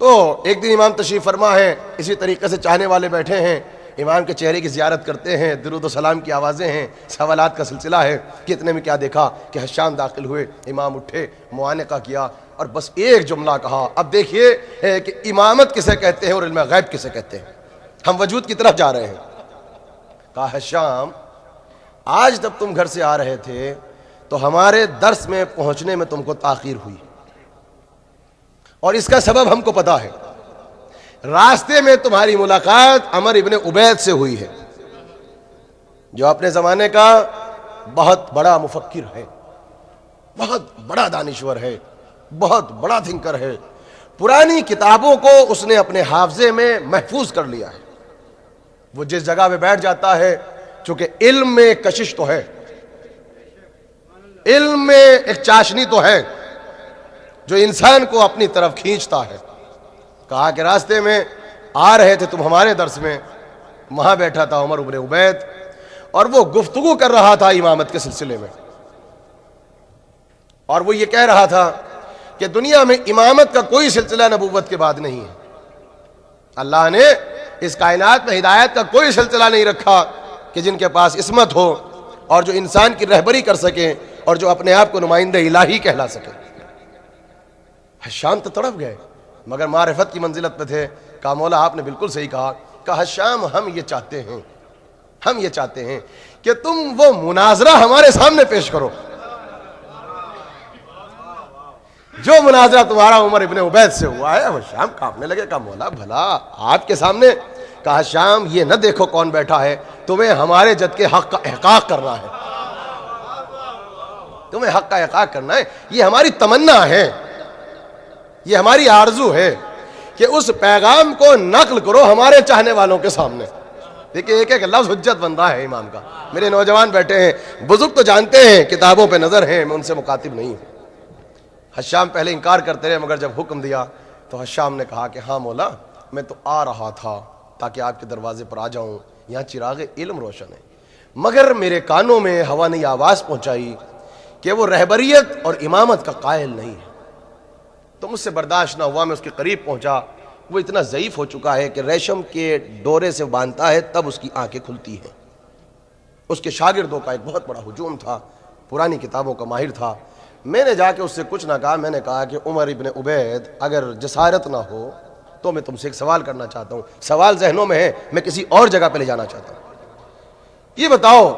تو ایک دن امام تشریف فرما ہے, اسی طریقے سے چاہنے والے بیٹھے ہیں, امام کے چہرے کی زیارت کرتے ہیں, درود و سلام کی آوازیں ہیں, سوالات کا سلسلہ ہے کہ اتنے میں کیا دیکھا کہ حشام داخل ہوئے, امام اٹھے, معانقہ کیا اور بس ایک جملہ کہا. اب دیکھیے کہ امامت کسے کہتے ہیں اور علم غیب کسے کہتے ہیں, ہم وجود کی طرف جا رہے ہیں. کہا حشام آج جب تم گھر سے آ رہے تھے تو ہمارے درس میں پہنچنے میں تم کو تاخیر ہوئی, اور اس کا سبب ہم کو پتا ہے. راستے میں تمہاری ملاقات عمر ابن عبید سے ہوئی ہے, جو اپنے زمانے کا بہت بڑا مفکر ہے, بہت بڑا دانشور ہے, بہت بڑا تھنکر ہے. پرانی کتابوں کو اس نے اپنے حافظے میں محفوظ کر لیا ہے. وہ جس جگہ پہ بیٹھ جاتا ہے, چونکہ علم میں کشش تو ہے, علم میں ایک چاشنی تو ہے جو انسان کو اپنی طرف کھینچتا ہے. کہا کہ راستے میں آ رہے تھے تم ہمارے درس میں, وہاں بیٹھا تھا عمر ابن عبید اور وہ گفتگو کر رہا تھا امامت کے سلسلے میں, اور وہ یہ کہہ رہا تھا کہ دنیا میں امامت کا کوئی سلسلہ نبوت کے بعد نہیں ہے. اللہ نے اس کائنات میں ہدایت کا کوئی سلسلہ نہیں رکھا کہ جن کے پاس عصمت ہو اور جو انسان کی رہبری کر سکے اور جو اپنے آپ کو نمائندہ الہی کہلا سکے. حشام تو تڑپ گئے مگر معرفت کی منزلت پہ تھے. کہا مولا آپ نے بالکل صحیح کہا. کہا حشام ہم یہ چاہتے ہیں کہ تم وہ مناظرہ ہمارے سامنے پیش کرو جو مناظرہ تمہارا عمر ابن عبید سے ہوا ہے. حشام کانپنے لگے. کہا مولا بھلا آپ کے سامنے. کہا حشام یہ نہ دیکھو کون بیٹھا ہے, تمہیں ہمارے جد کے حق کا احقاق کرنا ہے, تمہیں حق کا احقاق کرنا ہے. یہ ہماری تمنا ہے, یہ ہماری آرزو ہے کہ اس پیغام کو نقل کرو ہمارے چاہنے والوں کے سامنے. دیکھیں ایک ایک لفظ حجت بن رہا ہے امام کا. میرے نوجوان بیٹھے ہیں, بزرگ تو جانتے ہیں, کتابوں پہ نظر ہیں, میں ان سے مخاطب نہیں ہوں. حشام پہلے انکار کرتے رہے مگر جب حکم دیا تو حشام نے کہا کہ ہاں مولا میں تو آ رہا تھا تاکہ آپ کے دروازے پر آ جاؤں, یہاں چراغ علم روشن ہے, مگر میرے کانوں میں ہوا نے یہ آواز پہنچائی کہ وہ رہبریت اور امامت کا قائل نہیں ہے. تو مجھ سے برداشت نہ ہوا, میں اس کے قریب پہنچا. وہ اتنا ضعیف ہو چکا ہے کہ ریشم کے ڈورے سے باندھتا ہے تب اس کی آنکھیں کھلتی ہیں. اس کے شاگردوں کا ایک بہت بڑا ہجوم تھا, پرانی کتابوں کا ماہر تھا. میں نے جا کے اس سے کچھ نہ کہا, میں نے کہا کہ عمر ابن عبید اگر جسارت نہ ہو تو میں تم سے ایک سوال کرنا چاہتا ہوں. سوال ذہنوں میں ہے, میں کسی اور جگہ پہ لے جانا چاہتا ہوں. یہ بتاؤ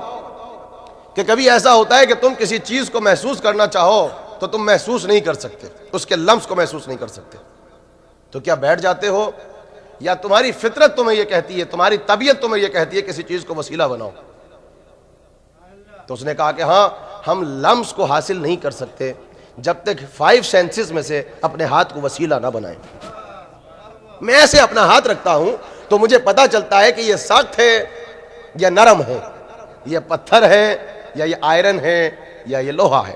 کہ کبھی ایسا ہوتا ہے کہ تم کسی چیز کو محسوس کرنا چاہو تو تم محسوس نہیں کر سکتے, اس کے لمس کو محسوس نہیں کر سکتے, تو کیا بیٹھ جاتے ہو یا تمہاری فطرت تمہیں یہ کہتی ہے, تمہاری طبیعت تمہیں یہ کہتی ہے کسی چیز کو وسیلہ بناؤ؟ تو اس نے کہا کہ ہاں ہم لمس کو حاصل نہیں کر سکتے جب تک 5 سینسز میں سے اپنے ہاتھ کو وسیلہ نہ بنائیں. میں ایسے اپنا ہاتھ رکھتا ہوں تو مجھے پتا چلتا ہے کہ یہ سخت ہے یا نرم ہے, یہ پتھر ہے یا یہ آئرن ہے یا یہ لوہا ہے.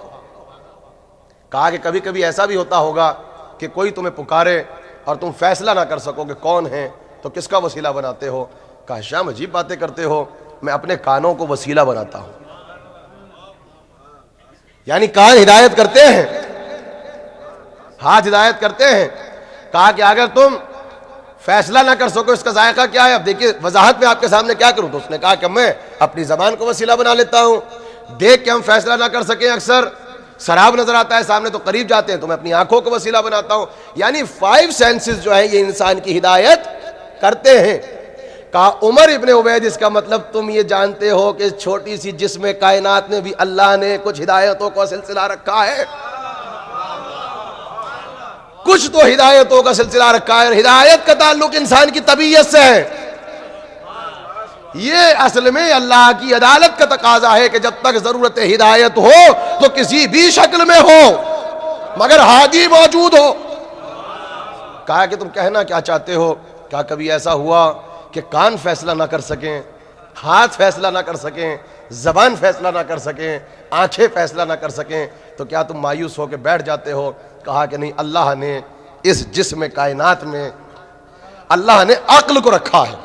کہا کہ کبھی کبھی ایسا بھی ہوتا ہوگا کہ کوئی تمہیں پکارے اور تم فیصلہ نہ کر سکو کہ کون ہے, تو کس کا وسیلہ بناتے ہو؟ کہا شام عجیب باتیں کرتے ہو, میں اپنے کانوں کو وسیلہ بناتا ہوں. یعنی کان ہدایت کرتے ہیں, ہاتھ ہدایت کرتے ہیں. کہا کہ اگر تم فیصلہ نہ کر سکو اس کا ذائقہ کیا ہے؟ اب دیکھیے وضاحت میں آپ کے سامنے کیا کروں. تو اس نے کہا کہ میں اپنی زبان کو وسیلہ بنا لیتا ہوں. دیکھ کے ہم فیصلہ نہ کر سکیں, اکثر سراب نظر آتا ہے سامنے تو قریب جاتے ہیں, تو میں اپنی آنکھوں کو وسیلہ بناتا ہوں. یعنی 5 سینسز جو ہیں یہ انسان کی ہدایت کرتے ہیں. کہا عمر ابن عبید اس کا مطلب تم یہ جانتے ہو کہ چھوٹی سی جسم کائنات میں بھی اللہ نے کچھ ہدایتوں کا سلسلہ رکھا ہے, کچھ تو ہدایتوں کا سلسلہ رکھا ہے. ہدایت کا تعلق انسان کی طبیعت سے ہے. یہ اصل میں اللہ کی عدالت کا تقاضا ہے کہ جب تک ضرورت ہدایت ہو تو کسی بھی شکل میں ہو مگر ہادی موجود ہو. کہا کہ تم کہنا کیا چاہتے ہو؟ کہا کبھی ایسا ہوا کہ کان فیصلہ نہ کر سکیں, ہاتھ فیصلہ نہ کر سکیں, زبان فیصلہ نہ کر سکیں, آنکھیں فیصلہ نہ کر سکیں, تو کیا تم مایوس ہو کے بیٹھ جاتے ہو؟ کہا کہ نہیں, اللہ نے اس جسم کائنات میں اللہ نے عقل کو رکھا ہے,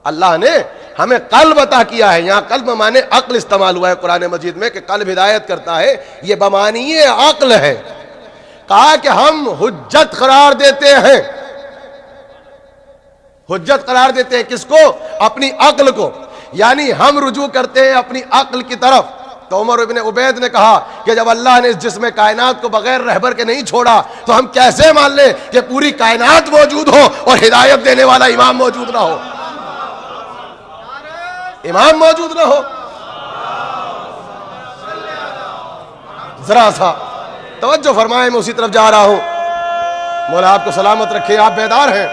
اللہ نے ہمیں قلب عطا کیا ہے. یہاں قلب مانے عقل استعمال ہوا ہے قرآن مجید میں کہ قلب ہدایت کرتا ہے, یہ بمانی عقل ہے. کہا کہ ہم حجت قرار دیتے ہیں. حجت قرار دیتے ہیں کس کو؟ اپنی عقل کو. یعنی ہم رجوع کرتے ہیں اپنی عقل کی طرف. تو عمر ابن عبید نے کہا کہ جب اللہ نے اس جسم کائنات کو بغیر رہبر کے نہیں چھوڑا تو ہم کیسے مان لیں کہ پوری کائنات موجود ہو اور ہدایت دینے والا امام موجود نہ ہو؟ امام موجود نہ ہو. ذرا سا توجہ فرمائیں, میں اسی طرف جا رہا ہوں. مولا آپ کو سلامت رکھے, آپ بیدار ہیں.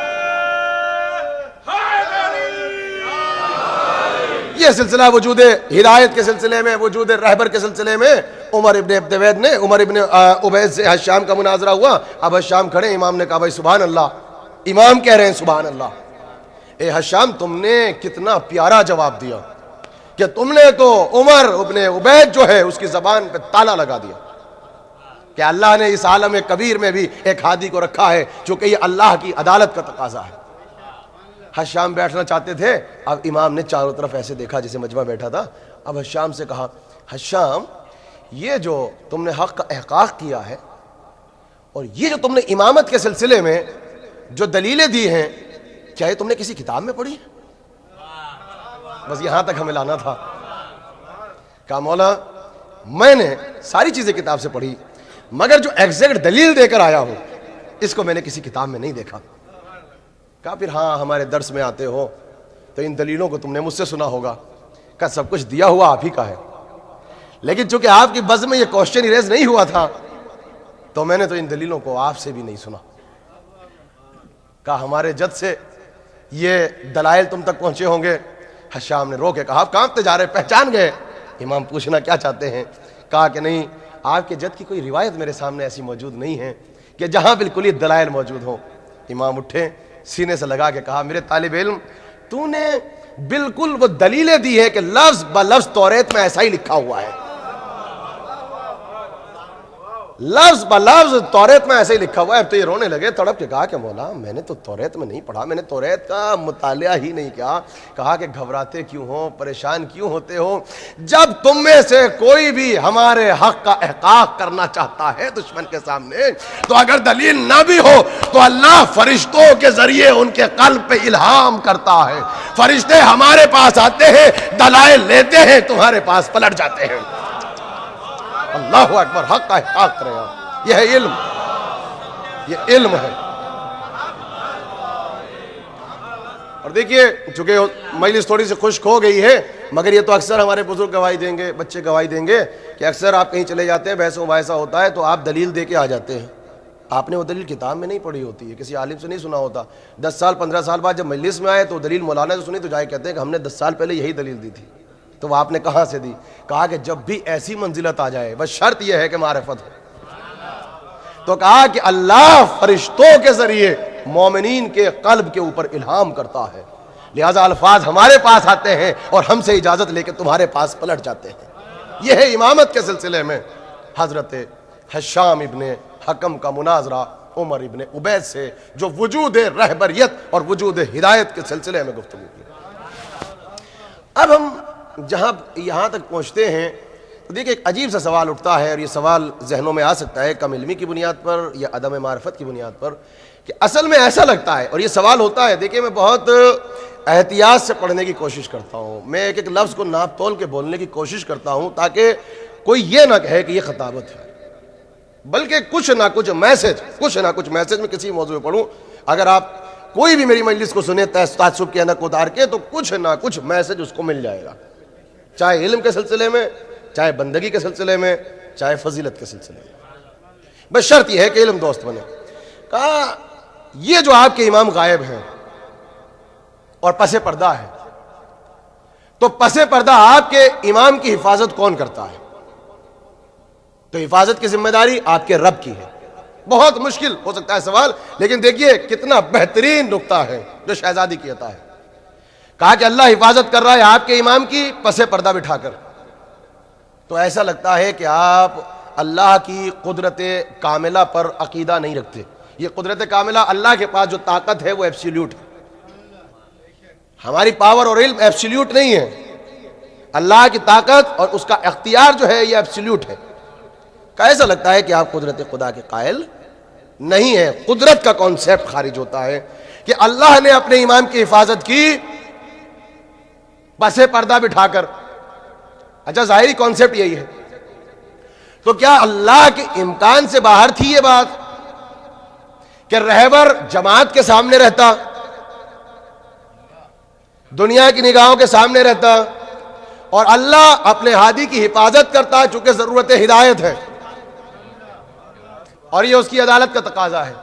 یہ سلسلہ وجود ہدایت کے سلسلے میں, وجود رہبر کے سلسلے میں عمر ابن عبید سے حشام کا مناظرہ ہوا. اب حشام کھڑے, امام نے کہا بھائی سبحان اللہ. امام کہہ رہے ہیں سبحان اللہ. اے حشام تم نے کتنا پیارا جواب دیا کہ تم نے تو عمر ابن عبید جو ہے اس کی زبان پہ تالا لگا دیا کہ اللہ نے اس عالم کبیر میں بھی ایک ہادی کو رکھا ہے چونکہ یہ اللہ کی عدالت کا تقاضا ہے. حشام بیٹھنا چاہتے تھے. اب امام نے چاروں طرف ایسے دیکھا جسے مجمع بیٹھا تھا. اب حشام سے کہا حشام یہ جو تم نے حق کا احقاق کیا ہے اور یہ جو تم نے امامت کے سلسلے میں جو دلیلیں دی ہیں کیا یہ تم نے کسی کتاب میں پڑھی؟ بس یہاں تک ہمیں لانا تھا. کہا مولا میں نے ساری چیزیں کتاب سے پڑھی مگر جو ایگزیکٹ دلیل دے کر آیا ہوں اس کو میں نے کسی کتاب میں نہیں دیکھا. کہا پھر ہاں ہمارے درس میں آتے ہو تو ان دلیلوں کو تم نے مجھ سے سنا ہوگا. کہا سب کچھ دیا ہوا آپ ہی کا ہے لیکن چونکہ آپ کی بزم میں یہ کوشچن اریز نہیں ہوا تھا تو میں نے تو ان دلیلوں کو آپ سے بھی نہیں سنا. کہا ہمارے جد سے یہ دلائل تم تک پہنچے ہوں گے. حشام نے رو کے کہا آپ کانپتے جا رہے, پہچان گئے؟ امام پوچھنا کیا چاہتے ہیں؟ کہا کہ نہیں, آپ کے جد کی کوئی روایت میرے سامنے ایسی موجود نہیں ہے کہ جہاں بالکل یہ دلائل موجود ہوں. امام اٹھے, سینے سے لگا کے کہا میرے طالب علم تو نے بالکل وہ دلیلیں دی ہے کہ لفظ بلفظ توریت میں ایسا ہی لکھا ہوا ہے. لفظ بلفظ توریت میں ایسا ہی لکھا ہوا ہے. اب تو یہ رونے لگے, تڑپ کے کہا کہ مولا میں نے تو توریت میں نہیں پڑھا, میں نے توریت کا مطالعہ ہی نہیں کیا. کہا کہ گھبراتے کیوں ہو, پریشان کیوں ہوتے ہو؟ جب تم میں سے کوئی بھی ہمارے حق کا احقاق کرنا چاہتا ہے دشمن کے سامنے تو اگر دلیل نہ بھی ہو تو اللہ فرشتوں کے ذریعے ان کے قلب پہ الہام کرتا ہے. فرشتے ہمارے پاس آتے ہیں, دلائل لیتے ہیں, تمہارے پاس پلٹ جاتے ہیں. اللہ اکبر, حق کا احقاق کرے گا. یہ ہے علم, یہ علم ہے. اور دیکھیے چونکہ مجلس تھوڑی سی خشک ہو گئی ہے مگر یہ تو اکثر ہمارے بزرگ گواہی دیں گے, بچے گواہی دیں گے کہ اکثر آپ کہیں چلے جاتے ہیں, بحث و مباحثہ ہوتا ہے تو آپ دلیل دے کے آ جاتے ہیں. آپ نے وہ دلیل کتاب میں نہیں پڑھی ہوتی ہے, کسی عالم سے نہیں سنا ہوتا. 10 سال 15 سال بعد جب مجلس میں آئے تو دلیل مولانا سے سنی تو جائے کہتے ہیں کہ ہم نے 10 سال پہلے یہی دلیل دی تھی. تو آپ نے کہاں سے دی؟ کہا کہ جب بھی ایسی منزلت آ جائے بس شرط یہ ہے کہ معرفت ہو. تو کہا کہ اللہ فرشتوں کے ذریعے مومنین کے قلب کے اوپر الہام کرتا ہے, لہذا الفاظ ہمارے پاس آتے ہیں اور ہم سے اجازت لے کے تمہارے پاس پلٹ جاتے ہیں. یہ ہے امامت کے سلسلے میں حضرت حشام ابن حکم کا مناظرہ عمر ابن عبید سے جو وجود رہبریت اور وجود ہدایت کے سلسلے میں گفتگو کی. اب ہم جہاں یہاں تک پہنچتے ہیں تو دیکھیں ایک عجیب سا سوال اٹھتا ہے, اور یہ سوال ذہنوں میں آ سکتا ہے کم علمی کی بنیاد پر یا عدم معرفت کی بنیاد پر, کہ اصل میں ایسا لگتا ہے, اور یہ سوال ہوتا ہے. دیکھیں میں بہت احتیاط سے پڑھنے کی کوشش کرتا ہوں, میں ایک ایک لفظ کو ناپ تول کے بولنے کی کوشش کرتا ہوں تاکہ کوئی یہ نہ کہے کہ یہ خطابت ہے, بلکہ کچھ نہ کچھ میسج میں کسی موضوع پہ پڑھوں. اگر آپ کوئی بھی میری مجلس کو سنے تعصب کے نق اتار کے تو کچھ نہ کچھ میسج اس کو مل جائے گا, چاہے علم کے سلسلے میں, چاہے بندگی کے سلسلے میں, چاہے فضیلت کے سلسلے میں. بس شرط یہ ہے کہ علم دوست بنے. کہا یہ جو آپ کے امام غائب ہیں اور پس پردہ ہے تو پس پردہ آپ کے امام کی حفاظت کون کرتا ہے؟ تو حفاظت کی ذمہ داری آپ کے رب کی ہے. بہت مشکل ہو سکتا ہے سوال, لیکن دیکھیے کتنا بہترین نقطہ ہے جو شہزادی کی عطا ہے. کہا کہ اللہ حفاظت کر رہا ہے آپ کے امام کی پس پردہ بٹھا کر. تو ایسا لگتا ہے کہ آپ اللہ کی قدرت کاملہ پر عقیدہ نہیں رکھتے. یہ قدرت کاملہ اللہ کے پاس جو طاقت ہے وہ ایبسلیوٹ ہے, ہماری پاور اور علم ایبسلیوٹ نہیں ہے. اللہ کی طاقت اور اس کا اختیار جو ہے یہ ایبسلیوٹ ہے. ایسا لگتا ہے کہ آپ قدرت خدا کے قائل نہیں ہے. قدرت کا کانسیپٹ خارج ہوتا ہے کہ اللہ نے اپنے امام کی حفاظت کی پس پردہ بٹھا کر. اچھا ظاہری کانسیپٹ یہی ہے, تو کیا اللہ کے امکان سے باہر تھی یہ بات کہ رہبر جماعت کے سامنے رہتا, دنیا کی نگاہوں کے سامنے رہتا, اور اللہ اپنے ہادی کی حفاظت کرتا چونکہ ضرورت ہدایت ہے اور یہ اس کی عدالت کا تقاضا ہے,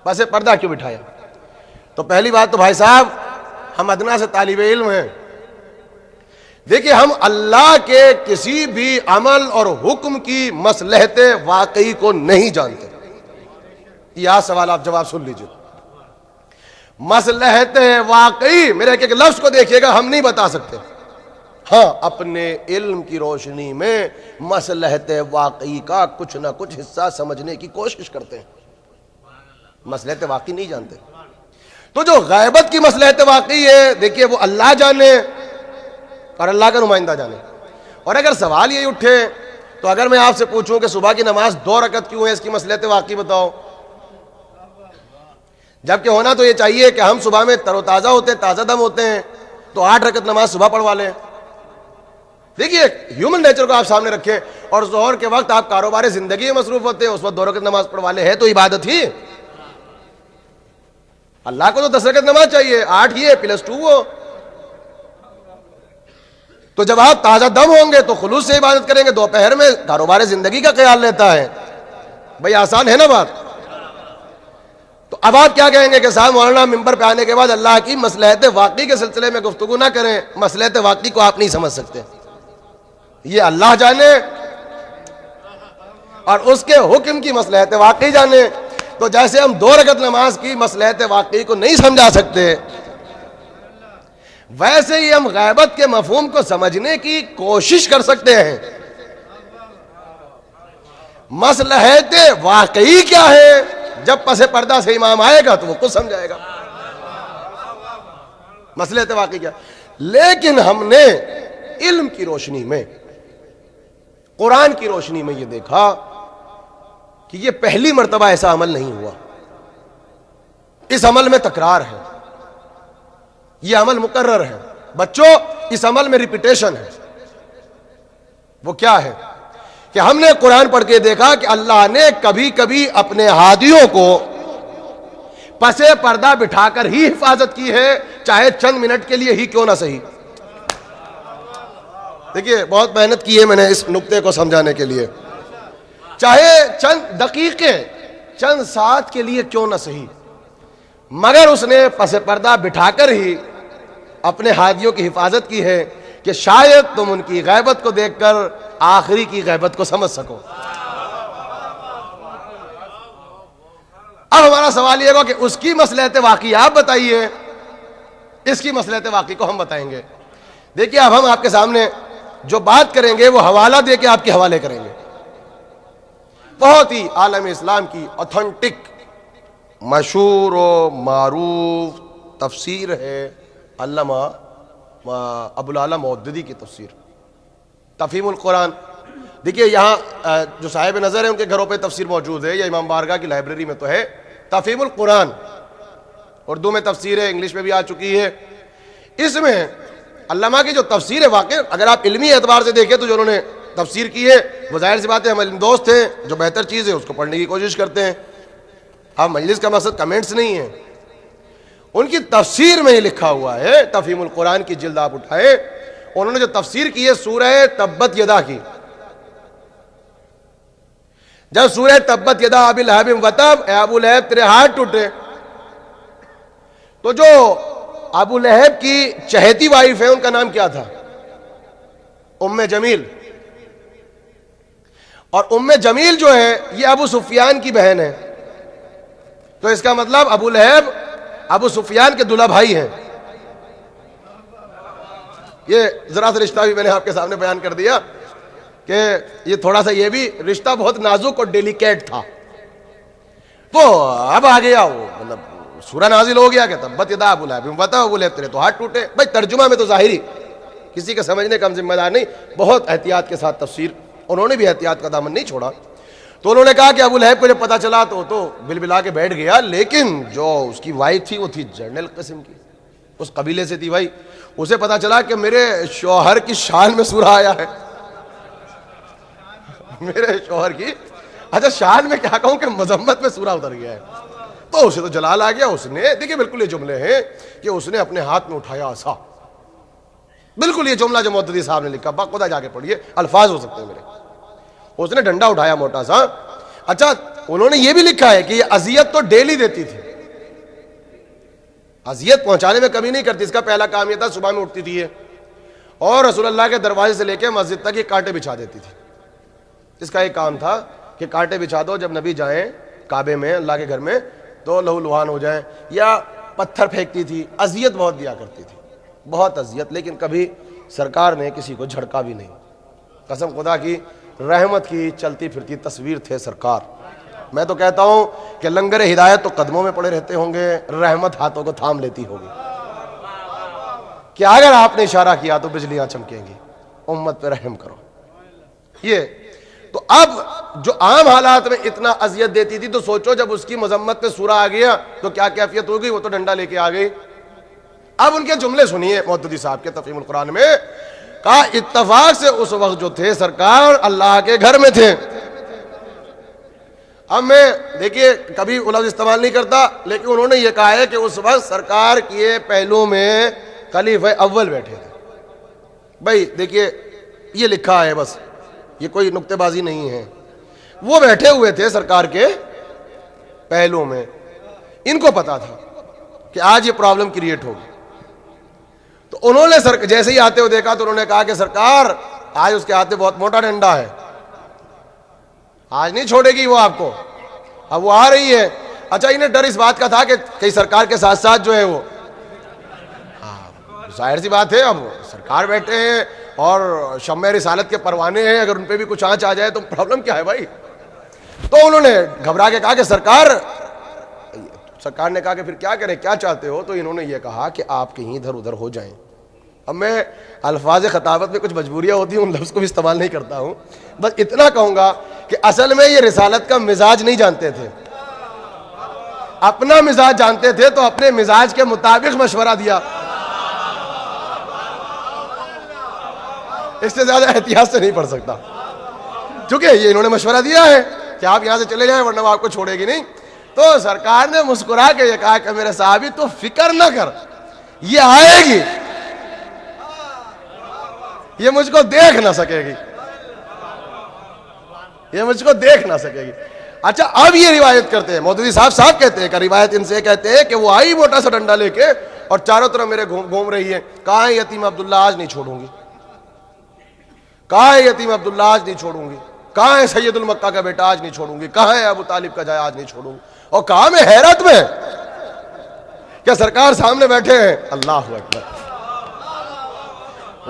بس پردہ کیوں بٹھایا؟ تو پہلی بات تو بھائی صاحب ہم ادنا سے طالب علم ہیں. دیکھیے ہم اللہ کے کسی بھی عمل اور حکم کی مصلحت واقعی کو نہیں جانتے. یہ سوال آپ جواب سن لیجئے. مصلحت واقعی میرے ایک لفظ کو دیکھیے گا ہم نہیں بتا سکتے. ہاں اپنے علم کی روشنی میں مصلحت واقعی کا کچھ نہ کچھ حصہ سمجھنے کی کوشش کرتے ہیں, مصلحت واقعی نہیں جانتے. تو جو غیبت کی مصلحت واقعی ہے دیکھیے وہ اللہ جانے اور اللہ کا نمائندہ جانے. اور اگر سوال یہی اٹھے تو اگر میں آپ سے پوچھوں کہ صبح کی نماز 2 رکعت کیوں ہے, اس کی مصلحت واقعی بتاؤ. جبکہ ہونا تو یہ چاہیے کہ ہم صبح میں تر و تازہ ہوتے ہیں, تازہ دم ہوتے ہیں, تو 8 رکعت نماز صبح پڑھوا لیں. دیکھیے ہیومن نیچر کو آپ سامنے رکھیں, اور ظہر کے وقت آپ کاروبار زندگی میں مصروف ہوتے ہیں, اس وقت 2 رکعت نماز پڑھوا لے, ہے تو عبادت ہی. اللہ کو تو 10 رکعت نماز چاہیے, 8 ہی ہے +2 ہو. تو جب آپ تازہ دم ہوں گے تو خلوص سے عبادت کریں گے, دوپہر میں کاروبار زندگی کا خیال لیتا ہے. بھئی آسان ہے نا بات. تو اب آپ کیا کہیں گے کہ صاحب مولانا ممبر پہ آنے کے بعد اللہ کی مصلحت واقعی کے سلسلے میں گفتگو نہ کریں, مصلحت واقعی کو آپ نہیں سمجھ سکتے, یہ اللہ جانے اور اس کے حکم کی مصلحت واقعی جانے. تو جیسے ہم 2 رکعت نماز کی مصلحت واقعی کو نہیں سمجھا سکتے, ویسے ہی ہم غیبت کے مفہوم کو سمجھنے کی کوشش کر سکتے ہیں. مصلحت واقعی کیا ہے, جب پس پردہ سے امام آئے گا تو وہ کچھ سمجھائے گا مصلحت واقعی کیا. لیکن ہم نے علم کی روشنی میں, قرآن کی روشنی میں یہ دیکھا کہ یہ پہلی مرتبہ ایسا عمل نہیں ہوا, اس عمل میں تکرار ہے, یہ عمل مکرر ہے. بچوں اس عمل میں ریپیٹیشن ہے. وہ کیا ہے کہ ہم نے قرآن پڑھ کے دیکھا کہ اللہ نے کبھی کبھی اپنے ہادیوں کو پس پردہ بٹھا کر ہی حفاظت کی ہے, چاہے چند منٹ کے لیے ہی کیوں نہ صحیح. دیکھیے بہت محنت کی ہے میں نے اس نقطے کو سمجھانے کے لیے, چاہے چند دقیقے چند ساتھ کے لیے کیوں نہ صحیح, مگر اس نے پس پردہ بٹھا کر ہی اپنے ہادیوں کی حفاظت کی ہے کہ شاید تم ان کی غیبت کو دیکھ کر آخری کی غیبت کو سمجھ سکو. اب ہمارا سوال یہ ہوگا کہ اس کی مصلحت واقعی آپ بتائیے, اس کی مصلحت واقعی کو ہم بتائیں گے. دیکھیے اب ہم آپ کے سامنے جو بات کریں گے وہ حوالہ دے کے آپ کے حوالے کریں گے. بہت ہی عالم اسلام کی اوتھینٹک مشہور و معروف تفسیر ہے علامہ ابو العلا مودودی کی تفسیر تفہیم القرآن. دیکھیے یہاں جو صاحب نظر ہیں ان کے گھروں پہ تفسیر موجود ہے, یا امام بارگاہ کی لائبریری میں تو ہے. تفہیم القرآن اردو میں تفسیر ہے, انگلش میں بھی آ چکی ہے. اس میں علامہ کی جو تفسیر ہے واقع اگر آپ علمی اعتبار سے دیکھیں تو جو انہوں نے تفسیر کی ہے وہ ظاہر سی بات ہے ہم علم دوست ہیں, جو بہتر چیز ہے اس کو پڑھنے کی کوشش کرتے ہیں. اب مجلس کا مقصد کمنٹس نہیں ہے, ان کی تفسیر میں ہی لکھا ہوا ہے. تفہیم القرآن کی جلد آپ اٹھائیں, انہوں نے جو تفسیر کی ہے سورہ تبت یدا کی. جب سورہ تبت یدا ابی لہب وتب, اے ابو لہب تیرے ہاتھ ٹوٹے, تو جو ابو لہب کی چہیتی وائف ہے ان کا نام کیا تھا؟ ام جمیل. اور ام جمیل جو ہے یہ ابو سفیان کی بہن ہے, تو اس کا مطلب ابو لہب ابو سفیان کے دلہا بھائی ہیں. یہ ذرا سا رشتہ بھی میں نے آپ کے سامنے بیان کر دیا کہ یہ تھوڑا سا یہ بھی رشتہ بہت نازک اور ڈیلیکیٹ تھا. تو اب آ گیا وہ مطلب سورہ نازل ہو گیا کہ تبت یدا ابو لہب وتب, ابو لہب تیرے تو ہاتھ ٹوٹے. بھائی ترجمہ میں تو ظاہری کسی کا سمجھنے کا ہم ذمہ دار نہیں, بہت احتیاط کے ساتھ تفسیر, انہوں نے بھی احتیاط کا دامن نہیں چھوڑا. تو انہوں نے کہا کہ ابو لہب کو جب پتہ چلا تو بلبلا کے بیٹھ گیا، لیکن جو اس کی وائف تھی وہ تھی جنرل قسم کی، اس قبیلے سے تھی بھائی، اسے پتہ چلا کہ میرے شوہر کی شان میں سورہ آیا ہے، میرے شوہر کی، اچھا شان میں کیا کہوں کہ مذمت میں سورہ اتر گیا ہے، تو اسے تو جلال آ گیا. اس نے دیکھیں بالکل یہ جملے ہیں کہ اس نے اپنے ہاتھ میں اٹھایا عصا، بالکل یہ جملہ جو معتدی صاحب نے لکھا، باخدا جا کے پڑھیے، الفاظ ہو سکتے ہیں میرے. اس نے ڈنڈا اٹھایا موٹا سا. اچھا انہوں نے یہ بھی لکھا ہے کہ یہ اذیت تو ڈیلی دیتی تھی، اذیت پہنچانے میں کمی نہیں کرتی. اس کا پہلا کام یہ تھا صبح میں اٹھتی تھی اور رسول اللہ کے دروازے سے لے کے مسجد تک یہ کانٹے بچھا دیتی تھی. اس کا ایک کام تھا کہ کانٹے بچھا دو، جب نبی جائیں کعبے میں اللہ کے گھر میں تو لہو لہان ہو جائیں. یا پتھر پھینکتی تھی، اذیت بہت دیا کرتی تھی، بہت اذیت، لیکن کبھی سرکار نے کسی کو جھڑکا بھی نہیں. قسم خدا کی، رحمت کی چلتی پھرتی تصویر تھے سرکار. میں تو کہتا ہوں کہ لنگر ہدایت تو قدموں میں پڑے رہتے ہوں گے، رحمت ہاتھوں کو تھام لیتی ہوگی کہ اگر آپ نے اشارہ کیا تو بجلیاں چمکیں گی. امت پہ رحم کرو. یہ تو اب جو عام حالات میں اتنا اذیت دیتی تھی، تو سوچو جب اس کی مذمت پہ سورہ آ گیا تو کیا کیفیت ہوگی. وہ تو ڈنڈا لے کے آ گئی. اب ان کے جملے سنیے معتدی صاحب کے تفہیم القرآن میں. کہا اتفاق سے اس وقت جو تھے سرکار اللہ کے گھر میں تھے. اب میں دیکھیے کبھی لفظ استعمال نہیں کرتا، لیکن انہوں نے یہ کہا ہے کہ اس وقت سرکار کے پہلو میں خلیفہ اول بیٹھے تھے. بھائی دیکھیے یہ لکھا ہے، بس یہ کوئی نکتے بازی نہیں ہے. وہ بیٹھے ہوئے تھے سرکار کے پہلو میں. ان کو پتا تھا کہ آج یہ پرابلم کریٹ ہوگی. تو انہوں نے جیسے ہی آتے ہوئے دیکھا تو انہوں نے کہا کہ سرکار آج اس کے ہاتھ میں بہت موٹا ڈنڈا ہے، آج نہیں چھوڑے گی وہ آپ کو. اب وہ آ رہی ہے. اچھا انہیں ڈر اس بات کا تھا کہ کئی سرکار کے ساتھ ساتھ جو ہے وہ، ظاہر سی بات ہے اب سرکار بیٹھے ہیں اور شمع رسالت کے پروانے ہیں، اگر ان پہ بھی کچھ آنچ آ جائے تو پرابلم کیا ہے بھائی. تو انہوں نے گھبرا کے کہا کہ سرکار نے کہا کہ پھر کیا کریں، کیا چاہتے ہو. تو انہوں نے یہ کہا کہ آپ کہیں ادھر ادھر ہو جائیں. اب میں الفاظ خطابت میں کچھ مجبوریاں ہوتی ہیں، ان لفظ کو بھی استعمال نہیں کرتا ہوں. بس اتنا کہوں گا کہ اصل میں یہ رسالت کا مزاج نہیں جانتے تھے، اپنا مزاج جانتے تھے، تو اپنے مزاج کے مطابق مشورہ دیا. اس سے زیادہ احتیاط سے نہیں پڑھ سکتا، چونکہ یہ انہوں نے مشورہ دیا ہے کہ آپ یہاں سے چلے جائیں ورنہ وہ آپ کو چھوڑے گی نہیں. تو سرکار نے مسکرا کے یہ کہا کہ میرے صحابی تو فکر نہ کر، یہ آئے گی، یہ مجھ کو دیکھ نہ سکے گی، یہ مجھ کو دیکھ نہ سکے گی. اچھا اب یہ روایت کرتے ہیں مودودی صاحب کہتے ہیں کہ روایت ان سے کہتے ہیں کہ وہ آئی موٹا سا ڈنڈا لے کے اور چاروں طرف میرے گھوم رہی ہے. کہاں ہے یتیم عبداللہ، آج نہیں چھوڑوں گی. کہاں ہے یتیم عبداللہ، آج نہیں چھوڑوں گی. کہاں ہے سید المکہ کا بیٹا، آج نہیں چھوڑوں گی. کہاں ہے ابو طالب کا جایا، آج نہیں چھوڑوں گی. اور کہاں میں حیرت میں کیا سرکار سامنے بیٹھے ہیں. اللہ اکبر.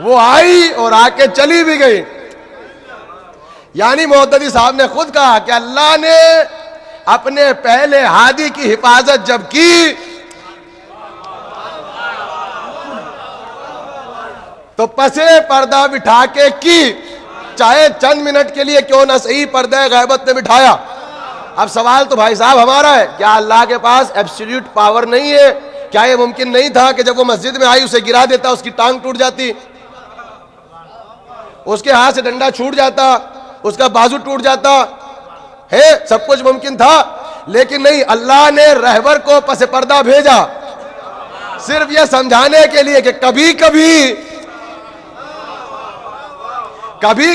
وہ آئی اور آ کے چلی بھی گئی. یعنی معتدی صاحب نے خود کہا کہ اللہ نے اپنے پہلے ہادی کی حفاظت جب کی تو پسے پردہ بٹھا کے کی، چاہے چند منٹ کے لیے کیوں نہ صحیح پردہ غیبت نے بٹھایا. اب سوال تو بھائی صاحب ہمارا ہے، کیا اللہ کے پاس ایبسلیوٹ پاور نہیں ہے؟ کیا یہ ممکن نہیں تھا کہ جب وہ مسجد میں آئی اسے گرا دیتا، اس کی ٹانگ ٹوٹ جاتی، اس کے ہاتھ سے ڈنڈا چھوٹ جاتا، اس کا بازو ٹوٹ جاتا ہے؟ سب کچھ ممکن تھا. لیکن نہیں، اللہ نے رہبر کو پس پردہ بھیجا صرف یہ سمجھانے کے لیے کہ کبھی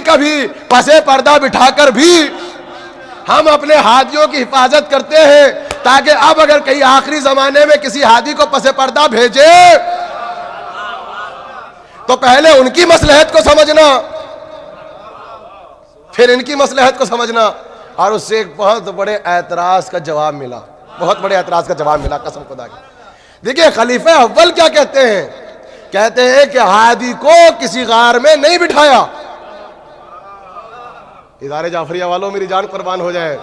کبھی پسے پردہ بٹھا کر بھی ہم اپنے ہادیوں کی حفاظت کرتے ہیں، تاکہ اب اگر کہیں آخری زمانے میں کسی ہادی کو پسے پردہ بھیجے تو پہلے ان کی مصلحت کو سمجھنا، پھر ان کی مصلحت کو سمجھنا. اور اس سے ایک بہت بڑے اعتراض کا جواب ملا، بہت بڑے اعتراض کا جواب ملا قسم خدا کی. دیکھیں خلیفہ اول کیا کہتے ہیں، کہتے ہیں کہ ہادی کو کسی غار میں نہیں بٹھایا. ادارے جعفریہ والوں میری جان قربان ہو جائے،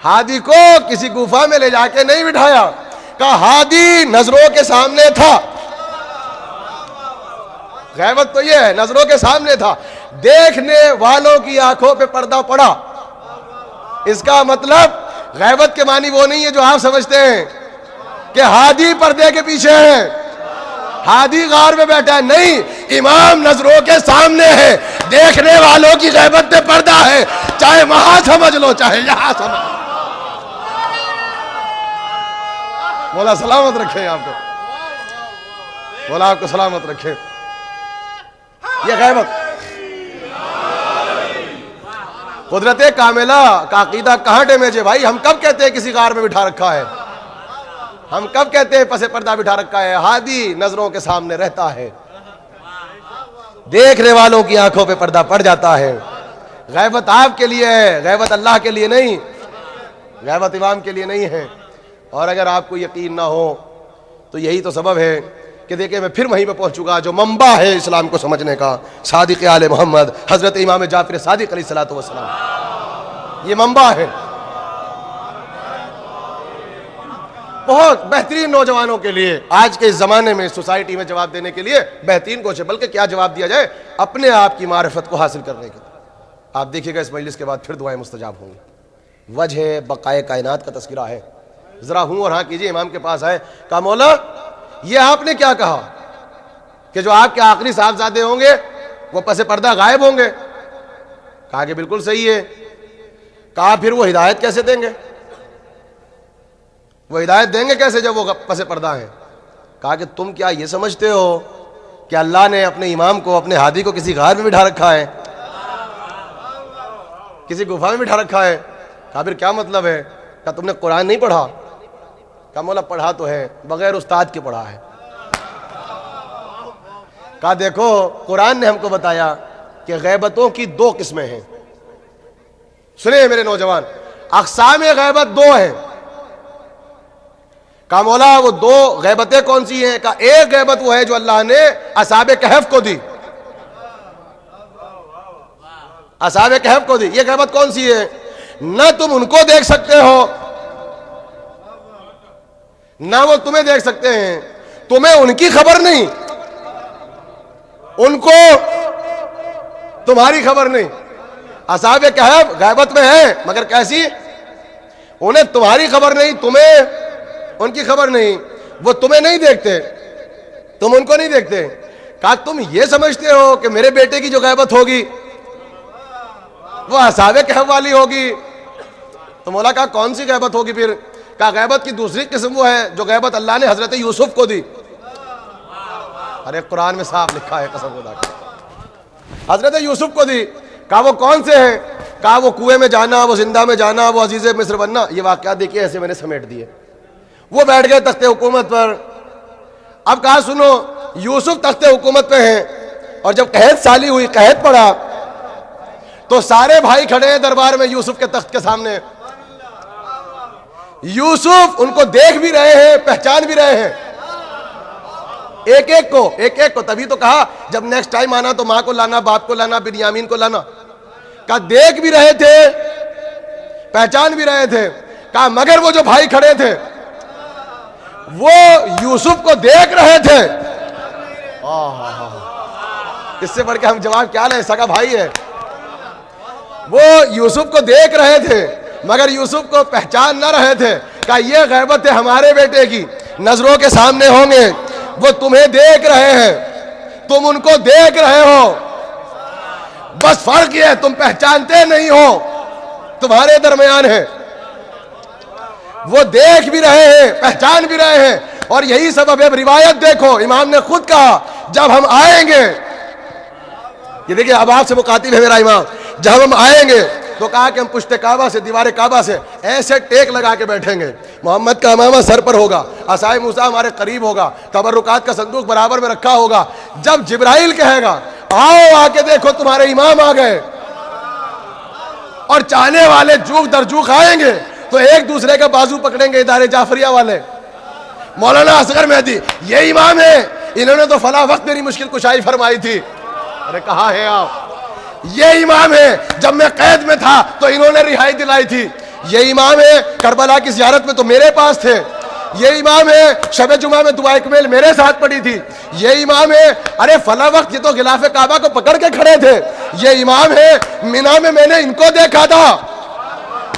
ہادی کو کسی گفا میں لے جا کے نہیں بٹھایا. کہا ہادی نظروں کے سامنے تھا. غیبت تو یہ ہے، نظروں کے سامنے تھا، دیکھنے والوں کی آنکھوں پہ پردہ پڑا. اس کا مطلب غیبت کے معنی وہ نہیں ہے جو آپ سمجھتے ہیں کہ ہادی پردے کے پیچھے ہے، ہادی غار میں بیٹھا ہے. نہیں، امام نظروں کے سامنے ہے، دیکھنے والوں کی غیبت پہ پردہ ہے، چاہے وہاں سمجھ لو چاہے یہاں سمجھ لو. مولا سلامت رکھے آپ کو، مولا آپ کو سلامت رکھے. یہ غیبت قدرت کاملہ کا عقیدہ کہاں ڈیمیج ہے بھائی؟ ہم کب کہتے ہیں کسی غار میں بٹھا رکھا ہے؟ ہم کب کہتے ہیں پس پردہ بٹھا رکھا ہے؟ ہادی نظروں کے سامنے رہتا ہے، دیکھنے والوں کی آنکھوں پہ پردہ پڑ جاتا ہے. غیبت آپ کے لیے ہے، غیبت اللہ کے لیے نہیں، غیبت امام کے لیے نہیں ہے. اور اگر آپ کو یقین نہ ہو تو یہی تو سبب ہے کہ دیکھیں میں پھر وہیں پہ پہنچوں گا جو منبع ہے اسلام کو سمجھنے کا، صادق آل محمد حضرت امام جعفر صادق علیہ الصلوۃ والسلام. یہ منبع ہے. بہت بہترین نوجوانوں کے لیے آج کے اس زمانے میں سوسائٹی میں جواب دینے کے لیے بہترین کوشش ہے. بلکہ کیا جواب دیا جائے؟ اپنے آپ کی معرفت کو حاصل کرنے کے. آپ دیکھیے گا اس مجلس کے بعد پھر دعائیں مستجاب ہوں گی. وجہ بقائے کائنات کا تذکرہ ہے. ذرا ہوں اور ہاں کیجئے. امام کے پاس آئے، کہا مولا یہ آپ نے کیا کہا کہ جو آپ کے آخری صاحبزادے ہوں گے وہ پس پردہ غائب ہوں گے؟ کہا کہ بالکل صحیح ہے. کہا پھر وہ ہدایت کیسے دیں گے؟ وہ ہدایت دیں گے کیسے جب وہ پس پردہ ہیں؟ کہا کہ تم کیا یہ سمجھتے ہو کہ اللہ نے اپنے امام کو، اپنے ہادی کو کسی غار میں بٹھا رکھا ہے، کسی گفا میں بٹھا رکھا ہے؟ کہا پھر کیا مطلب ہے؟ کہا تم نے قرآن نہیں پڑھا؟ کہا مولا پڑھا تو ہے، بغیر استاد کے پڑھا ہے. کہا دیکھو قرآن نے ہم کو بتایا کہ غیبتوں کی دو قسمیں ہیں. سنیں میرے نوجوان، اقسام غیبت دو ہیں. کہا مولا وہ دو غیبتیں کون سی ہیں؟ کہا ایک غیبت وہ ہے جو اللہ نے اصحاب کہف کو دی. اصحاب کہف کو دی. یہ غیبت کون سی ہے؟ نہ تم ان کو دیکھ سکتے ہو نہ وہ تمہیں دیکھ سکتے ہیں، تمہیں ان کی خبر نہیں، ان کو تمہاری خبر نہیں. اصحاب کہف غیبت میں ہیں مگر کیسی؟ انہیں تمہاری خبر نہیں، تمہیں ان کی خبر نہیں. وہ تمہیں نہیں دیکھتے، تم ان کو نہیں دیکھتے. کہا تم یہ سمجھتے ہو کہ میرے بیٹے کی جو غیبت ہوگی وہ اصحاب کہف والی ہوگی؟ تو مولا کہا کون سی غیبت ہوگی پھر؟ کہا غیبت کی دوسری قسم وہ ہے جو غیبت اللہ نے حضرت یوسف کو دی. ارے قرآن میں صاف لکھا ہے، قسم خدا کی، حضرت یوسف کو دی. کہا وہ کون سے ہیں؟ کہا وہ کنویں میں جانا، وہ زندہ میں جانا، وہ عزیز مصر بننا. یہ واقعات دیکھیے ایسے میں نے سمیٹ دیے. وہ بیٹھ گئے تخت حکومت پر. اب کہا سنو، یوسف تخت حکومت پہ ہیں اور جب قحط سالی ہوئی، قحط پڑا، تو سارے بھائی کھڑے ہیں دربار میں یوسف کے تخت کے سامنے. یوسف ان کو دیکھ بھی رہے ہیں، پہچان بھی رہے ہیں، ایک ایک کو. تبھی تو کہا جب نیکسٹ ٹائم آنا تو ماں کو لانا، باپ کو لانا، بنیامین کو لانا. کہا دیکھ بھی رہے تھے، پہچان بھی رہے تھے. کہا مگر وہ جو بھائی کھڑے تھے وہ یوسف کو دیکھ رہے تھے. اس سے بڑھ کے ہم جواب کیا لیں؟ سگا بھائی ہے. وہ یوسف کو دیکھ رہے تھے مگر یوسف کو پہچان نہ رہے تھے. کہا یہ غیبت ہے ہمارے بیٹے کی، نظروں کے سامنے ہوں گے، وہ تمہیں دیکھ رہے ہیں، تم ان کو دیکھ رہے ہو، بس فرق یہ ہے تم پہچانتے نہیں ہو، تمہارے درمیان ہے. وہ دیکھ بھی رہے ہیں، پہچان بھی رہے ہیں. اور یہی سبب ہے، روایت دیکھو، امام نے خود کہا جب ہم آئیں گے، یہ دیکھیں اب آپ سے مخاطب ہے میرا امام، جب ہم آئیں گے تو کہا کہ ہم پشت کعبہ سے، دیوار کعبہ سے ایسے ٹیک لگا کے بیٹھیں گے، محمد کا امامہ سر پر ہوگا، عصائے موسیٰ ہمارے قریب ہوگا، تبرکات کا صندوق برابر میں رکھا ہوگا. جب جبرائیل کہے گا آؤ آ کے دیکھو تمہارے امام آ گئے، اور چاہنے والے جوک در جوک آئیں گے تو ایک دوسرے کا بازو پکڑیں گے. ادارے جعفریہ والے، مولانا اصغر مہدی یہ امام ہے، انہوں نے تو فلاں وقت میری مشکل کشائی فرمائی تھی. ارے کہاں ہیں آپ؟ یہ امام ہے، جب میں قید میں تھا تو انہوں نے رہائی دلائی تھی. یہ امام ہے، کربلا کی زیارت میں تو میرے پاس تھے. یہ امام ہے، شب جمعہ میں دعا اکمیل میرے ساتھ پڑھی تھی. یہ امام ہے، ارے فلاں وقت یہ تو غلاف کعبہ کو پکڑ کے کھڑے تھے. یہ امام ہے، مینا میں نے ان کو دیکھا تھا.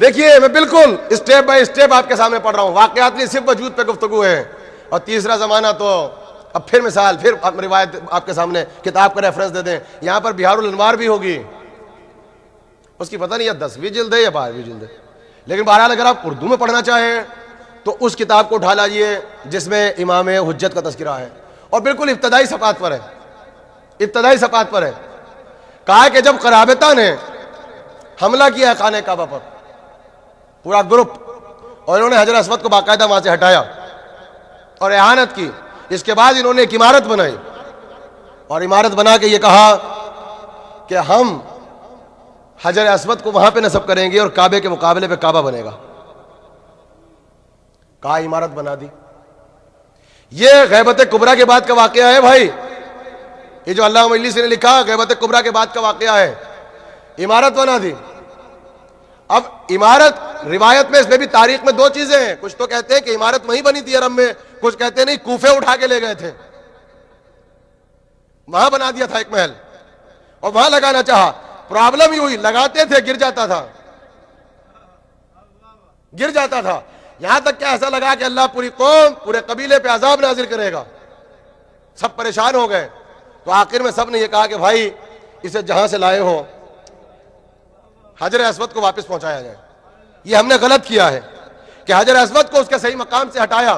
دیکھیے میں بالکل اسٹیپ بائی اسٹیپ آپ کے سامنے پڑھ رہا ہوں, واقعات نہیں, صرف وجود پہ گفتگو ہے. اور تیسرا زمانہ تو اب پھر مثال, پھر روایت آپ کے سامنے, کتاب کا ریفرنس دے دیں. یہاں پر بہار الانوار بھی ہوگی, اس کی پتہ نہیں یا 10ویں جلد ہے یا 12ویں جلد ہے, لیکن بہرحال اگر آپ اردو میں پڑھنا چاہیں تو اس کتاب کو اٹھا لاجئے جس میں امام حجت کا تذکرہ ہے, اور بالکل ابتدائی صفحات پر ہے, ابتدائی صفحات پر ہے. کہا کہ جب قرابطہ نے حملہ کیا ہے خانہ کعبہ پر, پورا گروپ, اور انہوں نے حجر اسود کو باقاعدہ وہاں سے ہٹایا اور اعانت کی, اس کے بعد انہوں نے ایک عمارت بنائی, اور عمارت بنا کے یہ کہا کہ ہم حجر اسود کو وہاں پہ نصب کریں گے اور کعبے کے مقابلے پہ کعبہ بنے گا. کہا عمارت بنا دی. یہ غیبت کبریٰ کے بعد کا واقعہ ہے بھائی, یہ جو علامہ مجلسی نے لکھا غیبت کبریٰ کے بعد کا واقعہ ہے. عمارت بنا دی. اب عمارت روایت میں, اس میں بھی تاریخ میں دو چیزیں ہیں, کچھ تو کہتے ہیں کہ عمارت وہیں بنی تھی عرب میں, کچھ کہتے ہیں نہیں کوفے اٹھا کے لے گئے تھے, وہاں بنا دیا تھا ایک محل اور وہاں لگانا چاہا. پرابلم ہی ہوئی, لگاتے تھے گر جاتا تھا, گر جاتا تھا, یہاں تک کہ ایسا لگا کہ اللہ پوری قوم, پورے قبیلے پہ عذاب نازل کرے گا. سب پریشان ہو گئے. تو آخر میں سب نے یہ کہا کہ بھائی اسے جہاں سے لائے ہو حجر اسود کو واپس پہنچایا جائے. یہ ہم نے غلط کیا ہے کہ حجر اسود کو اس کے صحیح مقام سے ہٹایا.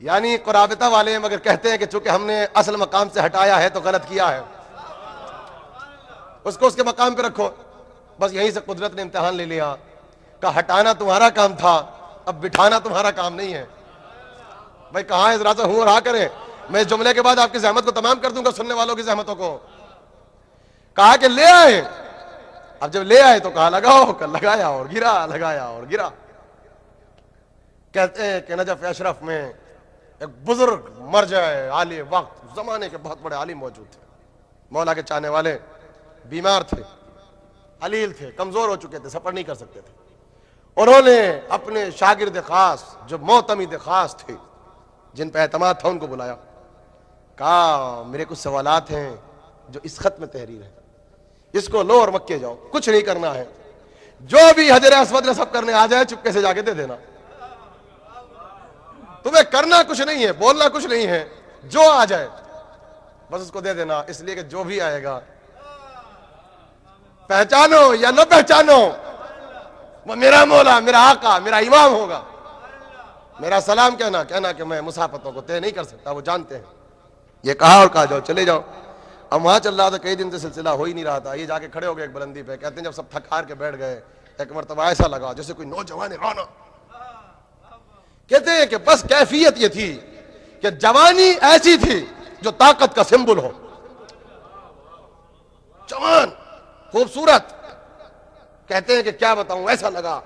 یعنی قرابطہ والے مگر کہتے ہیں کہ چونکہ ہم نے اصل مقام سے ہٹایا ہے تو غلط کیا ہے, اس کو اس کے مقام پہ رکھو. بس یہیں سے قدرت نے امتحان لے لیا کہ ہٹانا تمہارا کام تھا, اب بٹھانا تمہارا کام نہیں ہے. بھائی کہاں ذرا سا ہوں اور ہاں کریں, میں جملے کے بعد آپ کی زحمت کو تمام کر دوں گا, سننے والوں کی زحمتوں کو. کہا کہ لے آئے, اب جب لے آئے تو کہا لگاؤ, لگایا اور گرا, لگایا اور گرا. کہتے ہیں کہ نجف اشرف میں ایک بزرگ مرجع عالی وقت زمانے کے بہت بڑے عالم موجود تھے, مولا کے چاہنے والے, بیمار تھے, علیل تھے, کمزور ہو چکے تھے, سفر نہیں کر سکتے تھے. انہوں نے اپنے شاگرد خاص جو معتمد خاص تھے, جن پہ اعتماد تھا, ان کو بلایا. کہا میرے کچھ سوالات ہیں جو اس خط میں تحریر ہے, اس کو لو اور مکے جاؤ, کچھ نہیں کرنا ہے, جو بھی حجر اسود نصب کرنے آ جائے چپکے سے جا کے دے دینا. تمہیں کرنا کچھ نہیں ہے, بولنا کچھ نہیں ہے, جو آ جائے بس اس کو دے دینا. اس لیے کہ جو بھی آئے گا پہچانو یا نہ پہچانو وہ میرا مولا, میرا آقا, میرا امام ہوگا. میرا سلام کہنا کہ میں مسافتوں کو طے نہیں کر سکتا, وہ جانتے ہیں. یہ کہا اور کہا جاؤ, چلے جاؤ. اب وہاں چل رہا تھا, کئی دن سے سلسلہ ہو ہی نہیں رہا تھا. یہ جا کے کھڑے ہو گئے ایک بلندی پہ. کہتے ہیں جب سب تھک ہار کے بیٹھ گئے, ایک مرتبہ ایسا لگا جیسے کوئی نوجوان رانا. کہتے ہیں کہ بس کیفیت یہ تھی کہ جوانی ایسی تھی جو طاقت کا سمبل ہو, جوان خوبصورت. کہتے ہیں کہ کیا بتاؤں, ایسا لگا